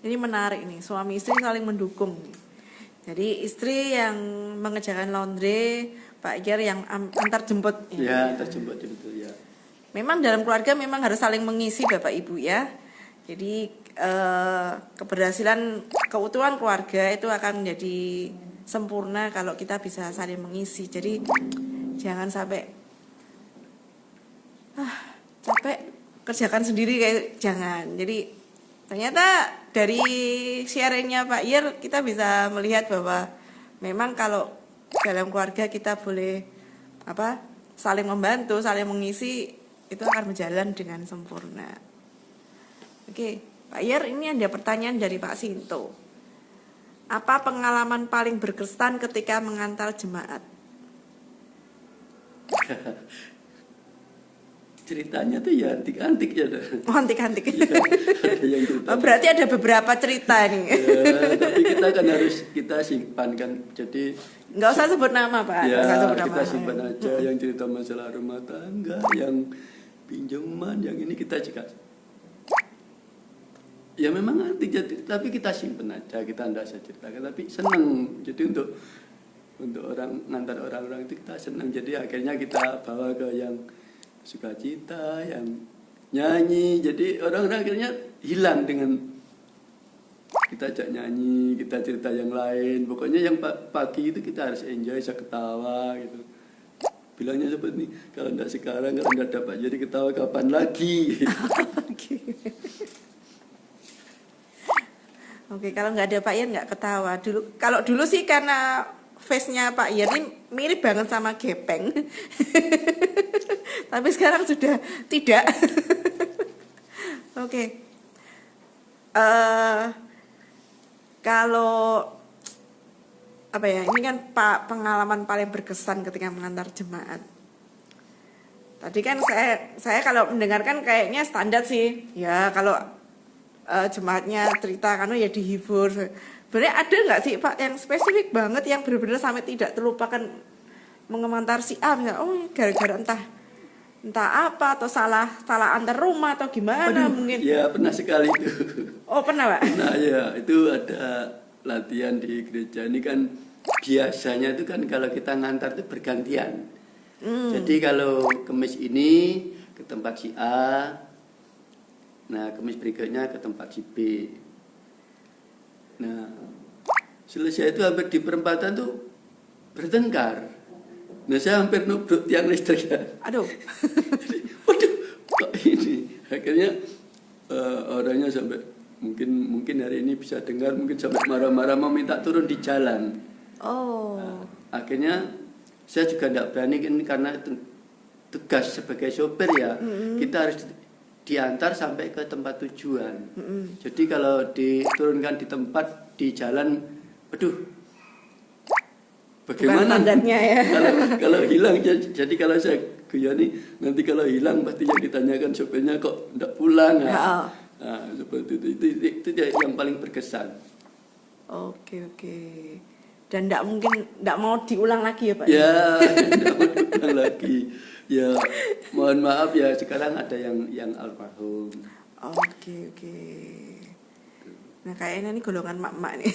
Ini menarik nih, suami istri saling mendukung. Jadi istri yang mengerjakan laundry, Pak Iyer yang antar jemput. Ya, antar jemput itu ya. Memang dalam keluarga memang harus saling mengisi Bapak Ibu ya. Jadi keberhasilan keutuhan keluarga itu akan menjadi sempurna kalau kita bisa saling mengisi. Jadi jangan sampai capek kerjakan sendiri, kayak jangan. Jadi ternyata dari sharingnya Pak Iyer kita bisa melihat bahwa memang kalau dalam keluarga kita boleh saling membantu, saling mengisi, itu akan berjalan dengan sempurna. Oke. Pak Iyer, ini ada pertanyaan dari Pak Sinto. Apa pengalaman paling berkesan ketika mengantar jemaat? Ceritanya tuh ya antik-antik ya. Oh, antik-antik. Ya, ada yang cerita. Berarti ada beberapa cerita nih. Ya, tapi kita kan harus kita simpan kan. Jadi nggak usah sebut nama Pak. Ya, nggak usah sebut nama. kita simpan aja yang cerita masalah rumah tangga, yang pinjaman, yang ini kita juga. Ya memang antik, jadi tapi kita simpen aja, kita tidak usah ceritakan, tapi senang. Jadi untuk orang ngantar orang-orang itu kita senang. Jadi akhirnya kita bawa ke yang sukacita, yang nyanyi. Jadi orang-orang akhirnya hilang dengan kita ajak nyanyi, kita cerita yang lain. Pokoknya yang pagi itu kita harus enjoy, bisa ketawa gitu. Bilangnya seperti ini, kalau tidak sekarang, kalau tidak dapat jadi ketawa kapan lagi? Oke, kalau nggak ada Pak Iyer nggak ketawa. Kalau dulu sih karena face-nya Pak Iyer ini mirip banget sama Gepeng. Tapi sekarang sudah tidak. Oke. Kalau ini kan Pak, pengalaman paling berkesan ketika mengantar jemaat. Tadi kan saya kalau mendengarkan kayaknya standar sih. Ya, kalau jemaatnya cerita karena ya dihibur. Sebenarnya ada nggak sih Pak yang spesifik banget yang benar-benar sampai tidak terlupakan mengantar si A, misalnya, gara-gara entah apa atau salah antar rumah atau gimana. Mungkin. Ya pernah sekali itu. Oh pernah Pak? Nah ya itu ada latihan di gereja ini kan, biasanya itu kan kalau kita ngantar itu bergantian. Jadi kalau kemis ini ke tempat si A, nah kemis berikutnya ke tempat si B. Nah selesai itu hampir di perempatan tuh bertengkar. Nah saya hampir nubruk tiang listrik ya. Aduh. Waduh, kok ini? Akhirnya orangnya sampai mungkin hari ini bisa dengar, mungkin sampai marah-marah mau minta turun di jalan. Oh. Nah, akhirnya saya juga tidak berani karena tugas sebagai sopir ya, kita harus diantar sampai ke tempat tujuan. Jadi kalau diturunkan di tempat di jalan, aduh, bagaimana? Standarnya ya. Kalau hilang, jadi kalau saya guyoni nanti kalau hilang pasti yang ditanyakan sopirnya kok tidak pulang. Nah, seperti itu yang paling berkesan. Oke. Dan tidak mau diulang lagi ya Pak? Ya, tidak mau diulang lagi. Ya, mohon maaf ya, sekarang ada yang almarhum. Oke. Nah kayaknya ini golongan mak-mak nih.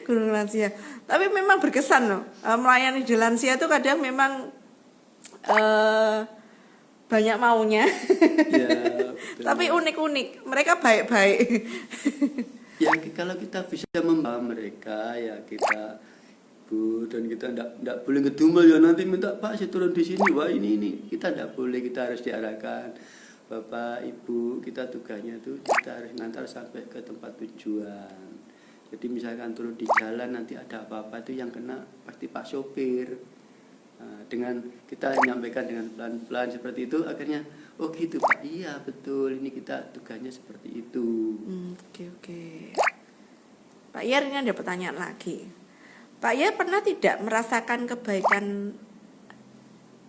Golongan lansia. Tapi memang berkesan loh. Melayani di lansia itu kadang memang banyak maunya. Ya, tapi unik-unik. Mereka baik-baik. Ya kalau kita bisa membawa mereka, ya kita Bu, dan kita ndak boleh ngedumel ya, nanti minta Pak saya turun di sini, wah ini kita ndak boleh, kita harus diarahkan. Bapak Ibu, kita tugasnya tuh kita harus ngantar sampai ke tempat tujuan. Jadi misalkan turun di jalan nanti ada apa-apa itu yang kena pasti Pak sopir. Nah, dengan kita menyampaikan dengan pelan-pelan seperti itu, akhirnya oh gitu Pak, iya betul, ini kita tugasnya seperti itu. Oke. Pak Yer, ini ada pertanyaan lagi. Pak Yer pernah tidak merasakan kebaikan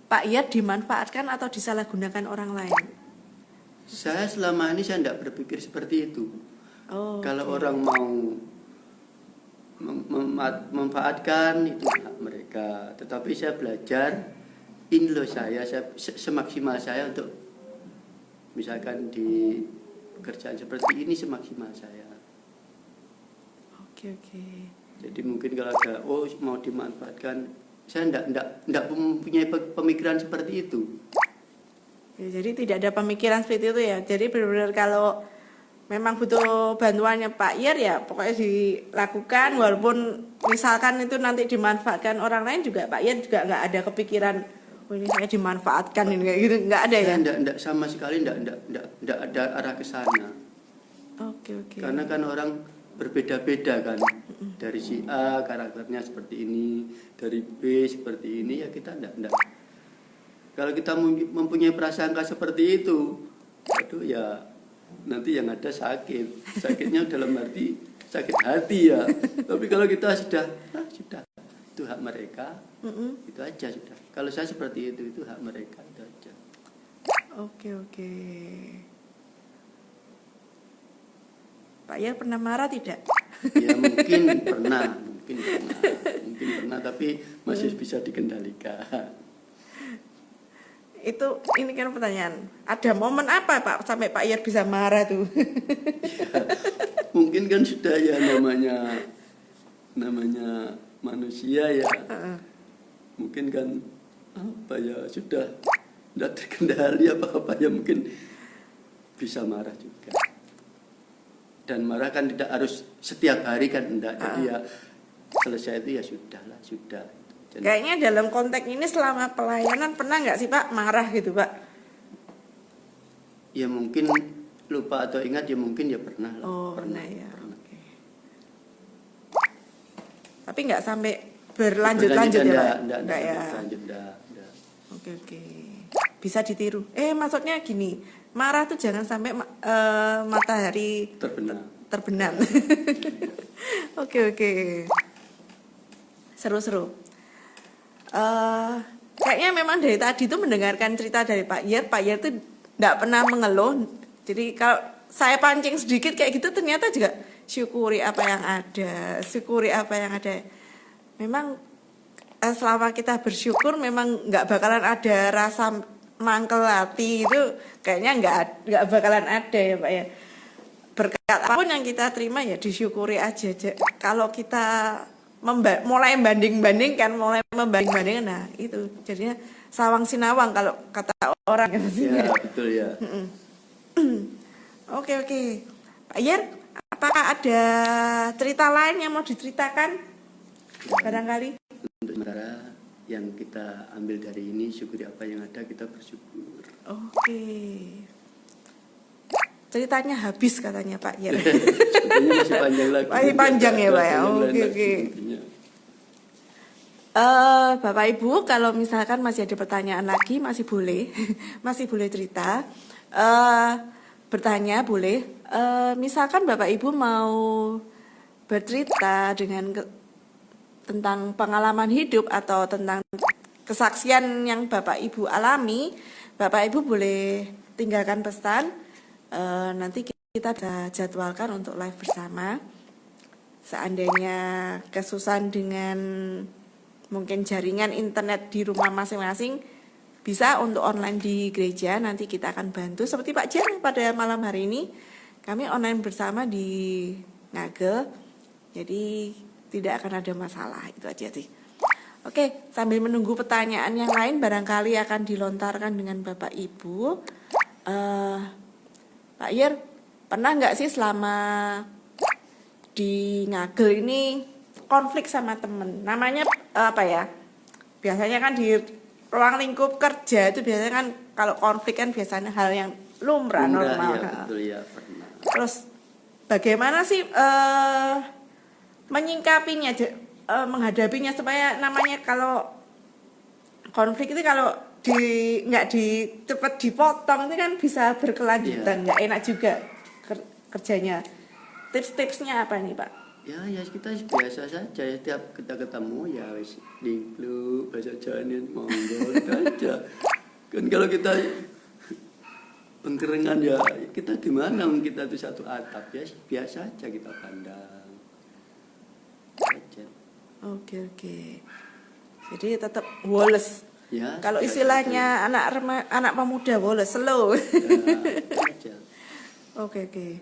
Pak Yer dimanfaatkan atau disalahgunakan orang lain? Saya selama ini saya tidak berpikir seperti itu. Kalau orang mau memanfaatkan itu hak mereka, tetapi saya belajar ini loh, saya semaksimal saya untuk misalkan di pekerjaan seperti ini semaksimal saya. Oke. Jadi mungkin kalau ada mau dimanfaatkan, saya tidak mempunyai pemikiran seperti itu. Ya, jadi tidak ada pemikiran seperti itu ya. Jadi benar-benar kalau memang butuh bantuannya Pak Yer ya pokoknya dilakukan, walaupun misalkan itu nanti dimanfaatkan orang lain juga Pak Yer juga nggak ada kepikiran ini saya dimanfaatkan ini kayak gitu, nggak ada ya? Enggak, sama sekali enggak ada arah ke sana. Oke. Karena kan orang berbeda-beda kan. Dari si A karakternya seperti ini, dari B seperti ini, ya kita enggak. Kalau kita mempunyai prasangka seperti itu, aduh ya nanti yang ada sakit. Sakitnya dalam arti sakit hati ya. Tapi kalau kita sudah itu hak mereka, itu aja sudah. Kalau saya seperti itu hak mereka, itu aja. Oke. Pak Yer pernah marah tidak? Ya mungkin pernah, tapi masih bisa dikendalikan. Ini kan pertanyaan. Ada momen apa Pak sampai Pak Yer bisa marah tuh? Ya, mungkin kan sudah ya namanya manusia ya. Mungkin kan apa ya sudah tidak terkendali apa ya, mungkin bisa marah juga. Dan marah kan tidak harus setiap hari kan, enggak. Jadi ya selesai itu ya sudah. Kayaknya dalam konteks ini selama pelayanan pernah nggak sih Pak marah gitu Pak? Ya mungkin lupa atau ingat ya mungkin ya pernah lah. Pernah ya. Oke. Tapi nggak sampai berlanjut-lanjut ya Pak? Enggak ya. Oke. Bisa ditiru. Maksudnya gini, marah tuh jangan sampai matahari terbenam. Oke. Seru. Kayaknya memang dari tadi tuh mendengarkan cerita dari Pak Yer tuh tidak pernah mengeluh. Jadi kalau saya pancing sedikit kayak gitu ternyata juga syukuri apa yang ada. Memang selama kita bersyukur memang nggak bakalan ada rasa mangkel hati, itu kayaknya nggak bakalan ada ya Pak ya. Berkat apapun yang kita terima ya disyukuri aja. Kalau kita mulai membanding-bandingkan, nah itu jadinya sawang sinawang kalau kata orang ya. Betul ya. Oke. Pak Yer, apakah ada cerita lain yang mau diceritakan barangkali? Untuk sementara yang kita ambil dari ini, syukuri apa yang ada, kita bersyukur. Oke. Ceritanya habis katanya Pak Yer. Sebenarnya masih panjang lagi. Masih panjang ya Pak ya. Oke. Bapak Ibu, kalau misalkan masih ada pertanyaan lagi masih boleh cerita. Bertanya boleh. Misalkan Bapak Ibu mau bercerita tentang pengalaman hidup atau tentang kesaksian yang Bapak Ibu alami, Bapak Ibu boleh tinggalkan pesan. Nanti kita bisa jadwalkan untuk live bersama. Seandainya kesusahan dengan mungkin jaringan internet di rumah masing-masing, bisa untuk online di gereja, nanti kita akan bantu. Seperti Pak Jan pada malam hari ini, kami online bersama di Ngagel, jadi tidak akan ada masalah, itu aja sih. Oke, sambil menunggu pertanyaan yang lain barangkali akan dilontarkan dengan Bapak Ibu. Pak Yer, pernah nggak sih selama di Ngagel ini konflik sama temen, namanya apa ya? Biasanya kan di ruang lingkup kerja itu biasanya kan kalau konflik kan biasanya hal yang lumrah normal. Ya, betul ya, pernah. Terus bagaimana sih menyingkapinya, menghadapinya supaya namanya kalau konflik itu kalau nggak cepet dipotong itu kan bisa berkelanjutan, nggak enak juga kerjanya. Tips-tipsnya apa nih Pak? Ya kita biasa saja ya, tiap kita ketemu ya wis dingkluk bahasa Jawa monggo itu aja. Kan kalau kita pengkerengan ya kita gimana, kita tuh satu atap ya biasa aja kita pandang aja. Oke. Jadi tetap woles. Ya, kalau istilahnya anak pemuda woles, slow. Ya, Oke.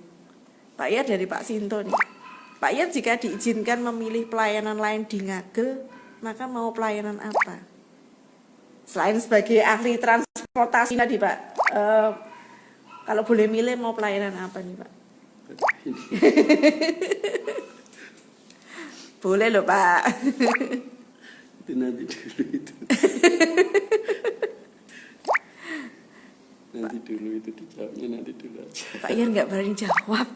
Pak Yar dari Pak Sinto nih. Pak Yar jika diizinkan memilih pelayanan lain di Ngagel, maka mau pelayanan apa? Selain sebagai ahli transportasi tadi Pak, kalau boleh milih mau pelayanan apa nih Pak? Boleh loh Pak. Itu nanti dulu itu. Nanti dulu itu dijawabnya nanti dulu aja. Pak Yar nggak berani jawab.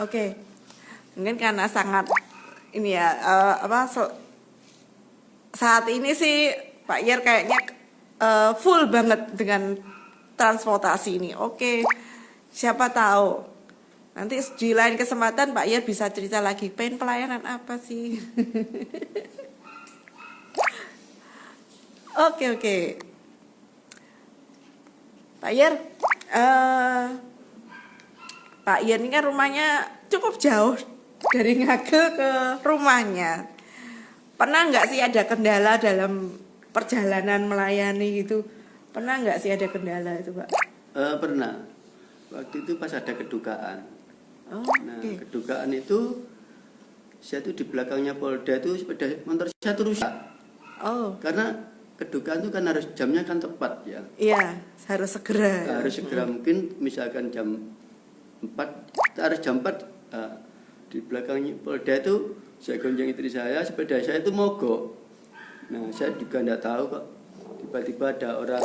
Oke, mungkin karena sangat ini ya saat ini sih Pak Yar kayaknya full banget dengan transportasi ini. Oke, siapa tahu nanti di lain kesempatan Pak Yar bisa cerita lagi pengen pelayanan apa sih. Oke. Pak Yar, Pak Yar ini kan rumahnya cukup jauh dari Ngagel ke rumahnya. Pernah nggak sih ada kendala dalam perjalanan melayani gitu? Pernah nggak sih ada kendala itu Pak? Pernah. Waktu itu pas ada kedukaan. Nah, Okay. kedukaan itu saya tuh di belakangnya Polda itu sepeda motor saya tuh rusak. Karena kedukaan itu kan harus jamnya kan tepat ya. Iya, harus segera. Harus segera, mungkin misalkan jam 4, harus jam 4 di belakangnya Polda itu saya gonjang istri saya, sepeda saya itu mogok. Nah, saya juga tidak tahu kok tiba-tiba ada orang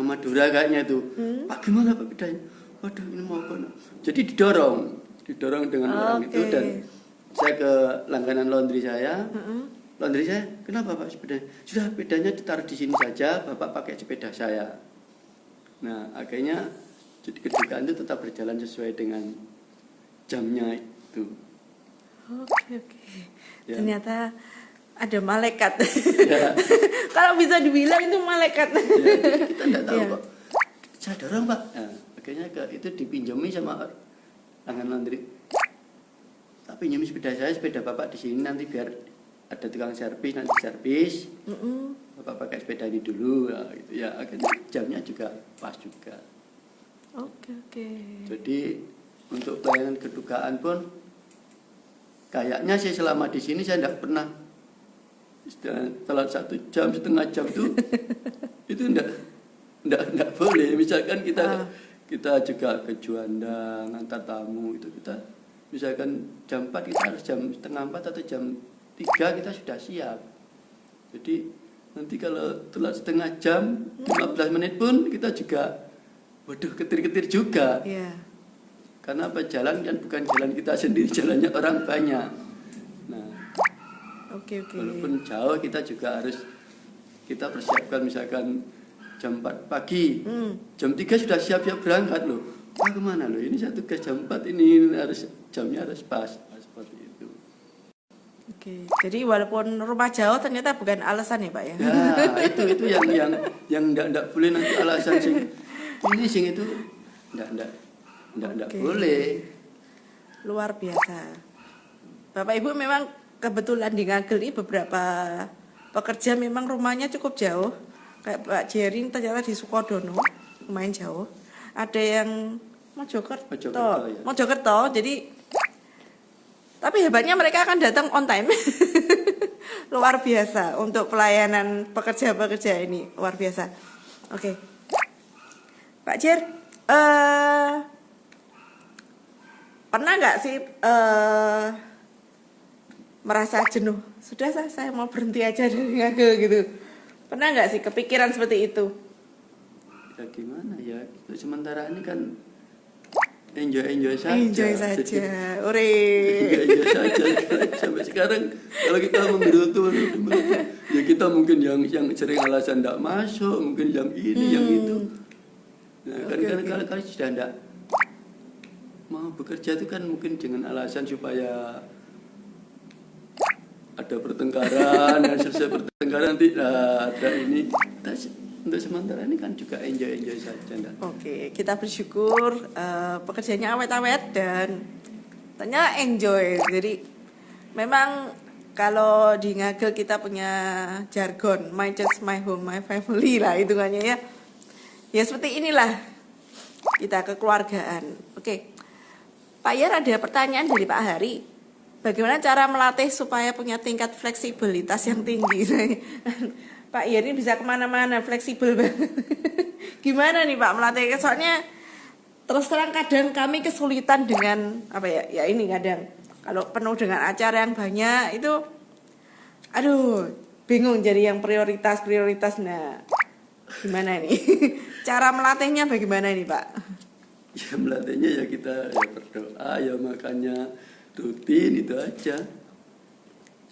Madura kayaknya itu. Pak gimana Pak bedanya? Waduh ini mogok. Jadi didorong dengan orang itu, dan saya ke langganan laundry saya. Laundry saya, kenapa Pak sepeda? Sudah sepedanya ditaruh di sini saja, Bapak pakai sepeda saya. Nah, akhirnya jadi kedukaan itu tetap berjalan sesuai dengan jamnya itu. Oke. Ya. Ternyata ada malaikat. Ya. Kalau bisa dibilang itu malaikat. Ya, kita tidak tahu kok. Saya dorong Pak. Nah, akhirnya itu dipinjami sama langganan laundry. Tak pinjami sepeda Bapak di sini, nanti biar ada tukang servis, nanti servis. Bapak pakai sepeda ini dulu ya, gitu ya. Akhirnya jamnya juga pas juga. Oke. Jadi untuk pelayanan kedukaan pun kayaknya saya selama di sini saya tidak pernah telat 1 jam, setengah jam itu tidak boleh. Misalkan kita juga ke Juanda ngantar tamu itu, kita misalkan jam 4 kita harus jam setengah 4 atau jam 3 kita sudah siap. Jadi nanti kalau telat setengah jam, 15 menit pun kita juga waduh ketir-ketir juga. Iya. Karena apa, jalan kan bukan jalan kita sendiri, jalannya orang banyak. Nah, Oke. walaupun jauh kita juga harus kita persiapkan, misalkan jam 4 pagi, jam 3 sudah siap-siap berangkat loh. Kemana loh? Ini saya tugas jam 4 ini harus jamnya harus pas seperti itu. Oke. Jadi walaupun rumah jauh ternyata bukan alasan ya Pak ya? Ya itu yang enggak boleh nanti alasan sing ini sing itu enggak boleh. Luar biasa. Bapak Ibu memang kebetulan di Ngagel ini beberapa pekerja memang rumahnya cukup jauh. Kayak Pak Jerin ternyata di Sukodono, lumayan jauh. Ada yang Mojokerto. Jadi tapi hebatnya mereka akan datang on time. Luar biasa untuk pelayanan pekerja-pekerja ini, luar biasa. Oke. Pak Jer, pernah nggak sih merasa jenuh? Sudah saya mau berhenti aja dari ngagel gitu. Pernah nggak sih kepikiran seperti itu? Ya gimana ya, untuk sementara ini kan enjoy saja. Enjoy saja, ore. Enjoy saja. Sampai sekarang kalau kita menggerutu, ya kita mungkin yang sering alasan tidak masuk, mungkin yang ini, yang itu. Nah, kalau sudah tidak mau bekerja itu kan mungkin dengan alasan supaya ada pertengkaran, dan selesai pertengkaran nanti ada ini. Untuk sementara ini kan juga enjoy saja. Oke, kita bersyukur pekerjaannya awet-awet dan ternyata enjoy. Jadi memang kalau di Ngagel kita punya jargon my church, my home, my family lah hitungannya ya. Ya seperti inilah kita kekeluargaan. Oke, Pak Yer ada pertanyaan dari Pak Hari. Bagaimana cara melatih supaya punya tingkat fleksibilitas yang tinggi? Pak Yer ini bisa kemana-mana, fleksibel banget. Gimana nih Pak melatih? Soalnya terus terang kadang kami kesulitan dengan apa ya? Ya ini kadang kalau penuh dengan acara yang banyak itu, aduh, bingung jadi yang prioritas. Nah, gimana nih? Cara melatihnya bagaimana nih Pak? Ya melatihnya ya kita ya berdoa, ya makanya rutin itu aja.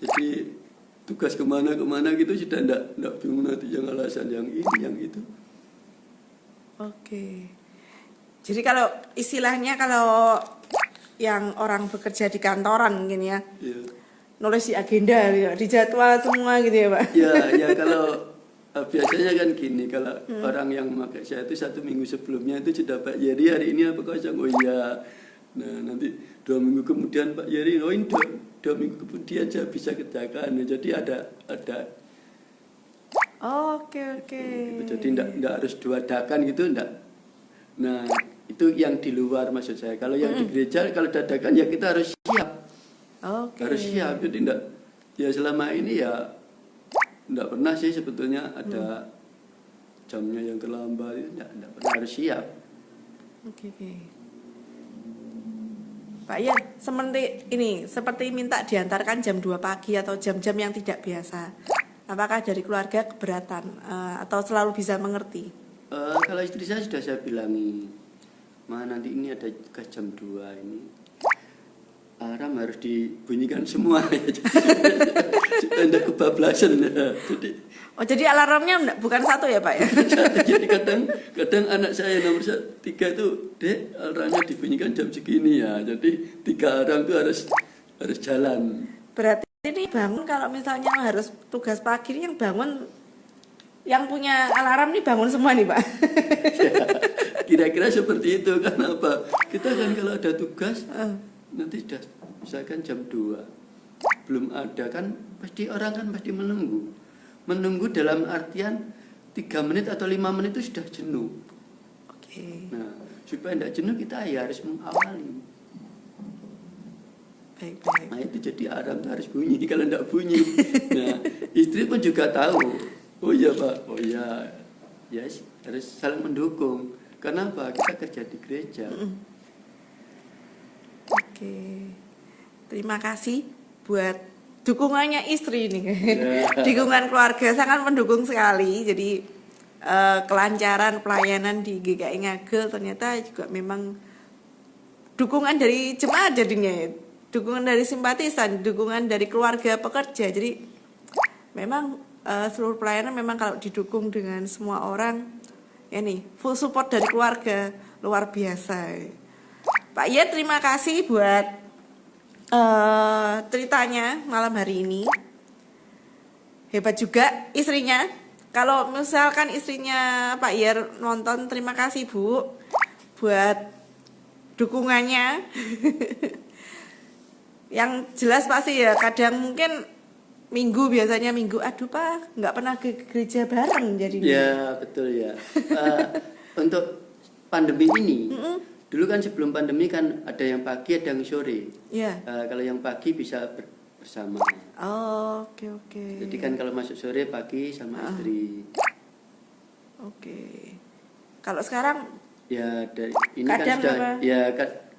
Jadi tugas kemana gitu sudah enggak bingung nanti yang alasan yang ini yang itu. Oke. Jadi kalau istilahnya kalau yang orang bekerja di kantoran mungkin ya, nulis di agenda, di jadwal semua gitu ya Pak? Ya kalau biasanya kan gini, kalau orang yang memakai saya itu 1 minggu sebelumnya itu sudah Pak Yeri hari ini apa kosong, oh iya. Nah nanti 2 minggu kemudian Pak Yeri, oh ini 2 minggu kemudian saya bisa kerjakan. Nah, jadi ada. Oke. Gitu. Jadi enggak harus dadakan gitu, enggak. Nah itu yang di luar maksud saya. Kalau yang di gereja kalau dadakan ya kita harus siap. Harus siap. Jadi enggak, ya selama ini ya enggak pernah sih sebetulnya ada jamnya yang terlambat, enggak pernah, harus siap. Oke. Pak ya, seperti minta diantarkan jam 2 pagi atau jam-jam yang tidak biasa. Apakah dari keluarga keberatan atau selalu bisa mengerti? Kalau istri saya sudah saya bilangi, Ma nanti ini ada tugas jam 2 ini. Alarm harus dibunyikan semua ya. Supaya tidak kebablasan ya. Jadi alarmnya bukan 1 ya Pak ya? Jadi kadang anak saya nomor 3 itu, Dek, alarmnya dibunyikan jam segini ya. Jadi 3 alarm itu harus jalan. Berarti ini bangun kalau misalnya harus tugas pagi ini yang bangun, yang punya alarm nih bangun semua nih Pak? Ya, kira-kira seperti itu. Karena apa? Kita kan kalau ada tugas nanti sudah misalkan jam 2 belum ada kan pasti orang kan pasti menunggu dalam artian 3 menit atau 5 menit itu sudah jenuh. Oke. Nah supaya tidak jenuh kita ya harus mengawali. Baik. Nah itu jadi alarm harus bunyi. Kalau tidak bunyi, nah istri pun juga tahu. Oh iya Pak, oh iya, yes, harus saling mendukung. Kenapa? Kita kerja di gereja. Oke, terima kasih buat dukungannya istri nih. Dukungan keluarga sangat mendukung sekali. Jadi kelancaran pelayanan di GKI Ngagel ternyata juga memang dukungan dari jemaat jadinya ya. Dukungan dari simpatisan, dukungan dari keluarga pekerja. Jadi memang seluruh pelayanan memang kalau didukung dengan semua orang, ya nih full support dari keluarga luar biasa. Pak Ye, terima kasih buat ceritanya malam hari ini. Hebat juga istrinya. Kalau misalkan istrinya Pak Yer nonton, terima kasih Bu buat dukungannya. Yang jelas pasti ya kadang mungkin biasanya minggu, aduh Pak nggak pernah ke gereja bareng jadinya. Ya betul ya. Untuk pandemi ini, dulu kan sebelum pandemi kan ada yang pagi ada yang sore. Iya. Kalau yang pagi bisa bersama. Oh, oke. Jadi kan kalau masuk sore pagi sama istri. Oke. Kalau sekarang Ya dari ini kadang kan sudah apa? ya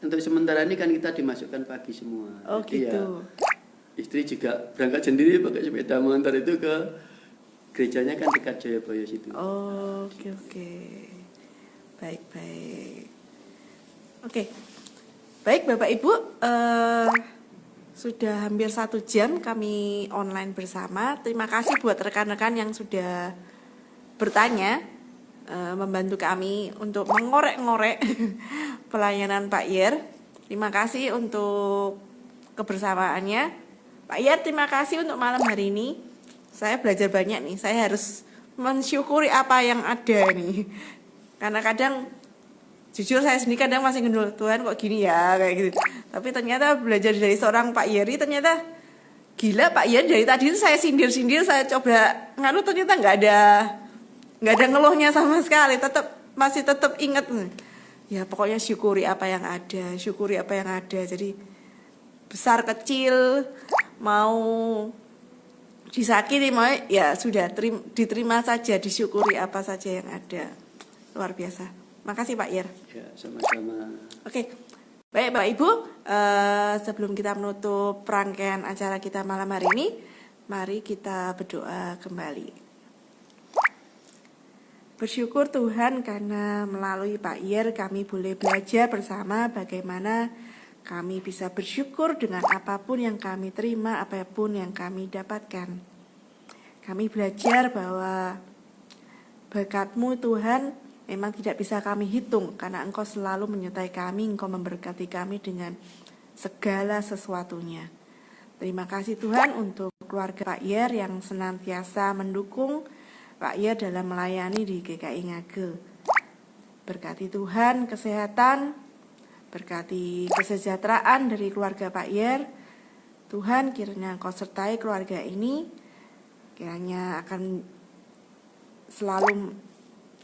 untuk sementara ini kan kita dimasukkan pagi semua. Oh Jadi gitu. ya, istri juga berangkat sendiri pakai sepeda motor itu ke gerejanya kan dekat Jayabaya situ. Oh, oke. Baik. Oke. Baik Bapak Ibu, sudah hampir 1 jam kami online bersama. Terima kasih buat rekan-rekan yang sudah bertanya, membantu kami untuk mengorek-ngorek pelayanan Pak Yer. Terima kasih untuk kebersamaannya. Pak Yer, terima kasih untuk malam hari ini. Saya belajar banyak nih. Saya harus mensyukuri apa yang ada nih. Karena kadang jujur saya sendiri kadang masih ngendul, Tuhan kok gini ya kayak gitu. Tapi ternyata belajar dari seorang Pak Yeri, ternyata gila Pak Yeri dari tadi itu saya sindir-sindir, saya coba ngaruh, ternyata nggak ada ngeluhnya sama sekali, masih tetap ingat. Ya pokoknya syukuri apa yang ada. Jadi besar kecil mau disakiti mau ya sudah diterima saja, disyukuri apa saja yang ada. Luar biasa. Makasih Pak Yer. Ya, sama-sama. Oke. Baik Bapak Ibu, sebelum kita menutup rangkaian acara kita malam hari ini, mari kita berdoa kembali. Bersyukur Tuhan karena melalui Pak Yer kami boleh belajar bersama bagaimana kami bisa bersyukur dengan apapun yang kami terima, apapun yang kami dapatkan. Kami belajar bahwa berkat-Mu Tuhan memang tidak bisa kami hitung karena Engkau selalu menyertai kami, Engkau memberkati kami dengan segala sesuatunya. Terima kasih Tuhan untuk keluarga Pak Yer yang senantiasa mendukung Pak Yer dalam melayani di GKI Ngagel. Berkati Tuhan kesehatan, berkati kesejahteraan dari keluarga Pak Yer. Tuhan kiranya Engkau sertai keluarga ini, kiranya akan selalu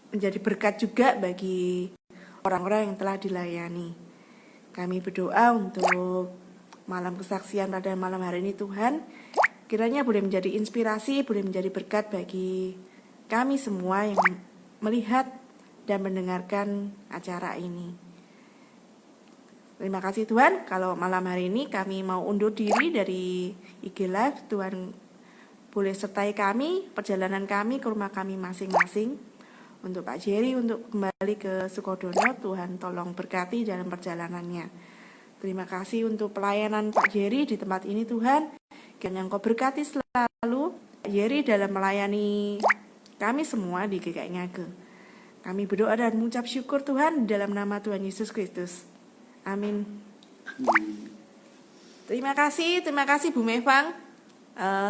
menjadi berkat juga bagi orang-orang yang telah dilayani. Kami berdoa untuk malam kesaksian pada malam hari ini Tuhan, kiranya boleh menjadi inspirasi, boleh menjadi berkat bagi kami semua yang melihat dan mendengarkan acara ini. Terima kasih Tuhan, kalau malam hari ini kami mau undur diri dari IG Live, Tuhan boleh sertai kami, perjalanan kami ke rumah kami masing-masing. Untuk Pak Jerry, untuk kembali ke Sukodono, Tuhan tolong berkati dalam perjalanannya. Terima kasih untuk pelayanan Pak Jerry di tempat ini Tuhan. Kiranya Engkau berkati selalu Pak Jerry dalam melayani kami semua di GKI Ngagel. Kami berdoa dan mengucap syukur Tuhan dalam nama Tuhan Yesus Kristus. Amin. Terima kasih Bu Mevang.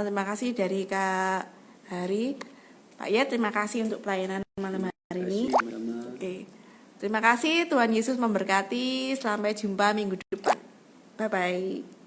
Terima kasih dari Kak Hari. Pak Yer, terima kasih untuk pelayanan malam hari ini. Oke. Terima kasih, Tuhan Yesus memberkati. Sampai jumpa minggu depan. Bye-bye.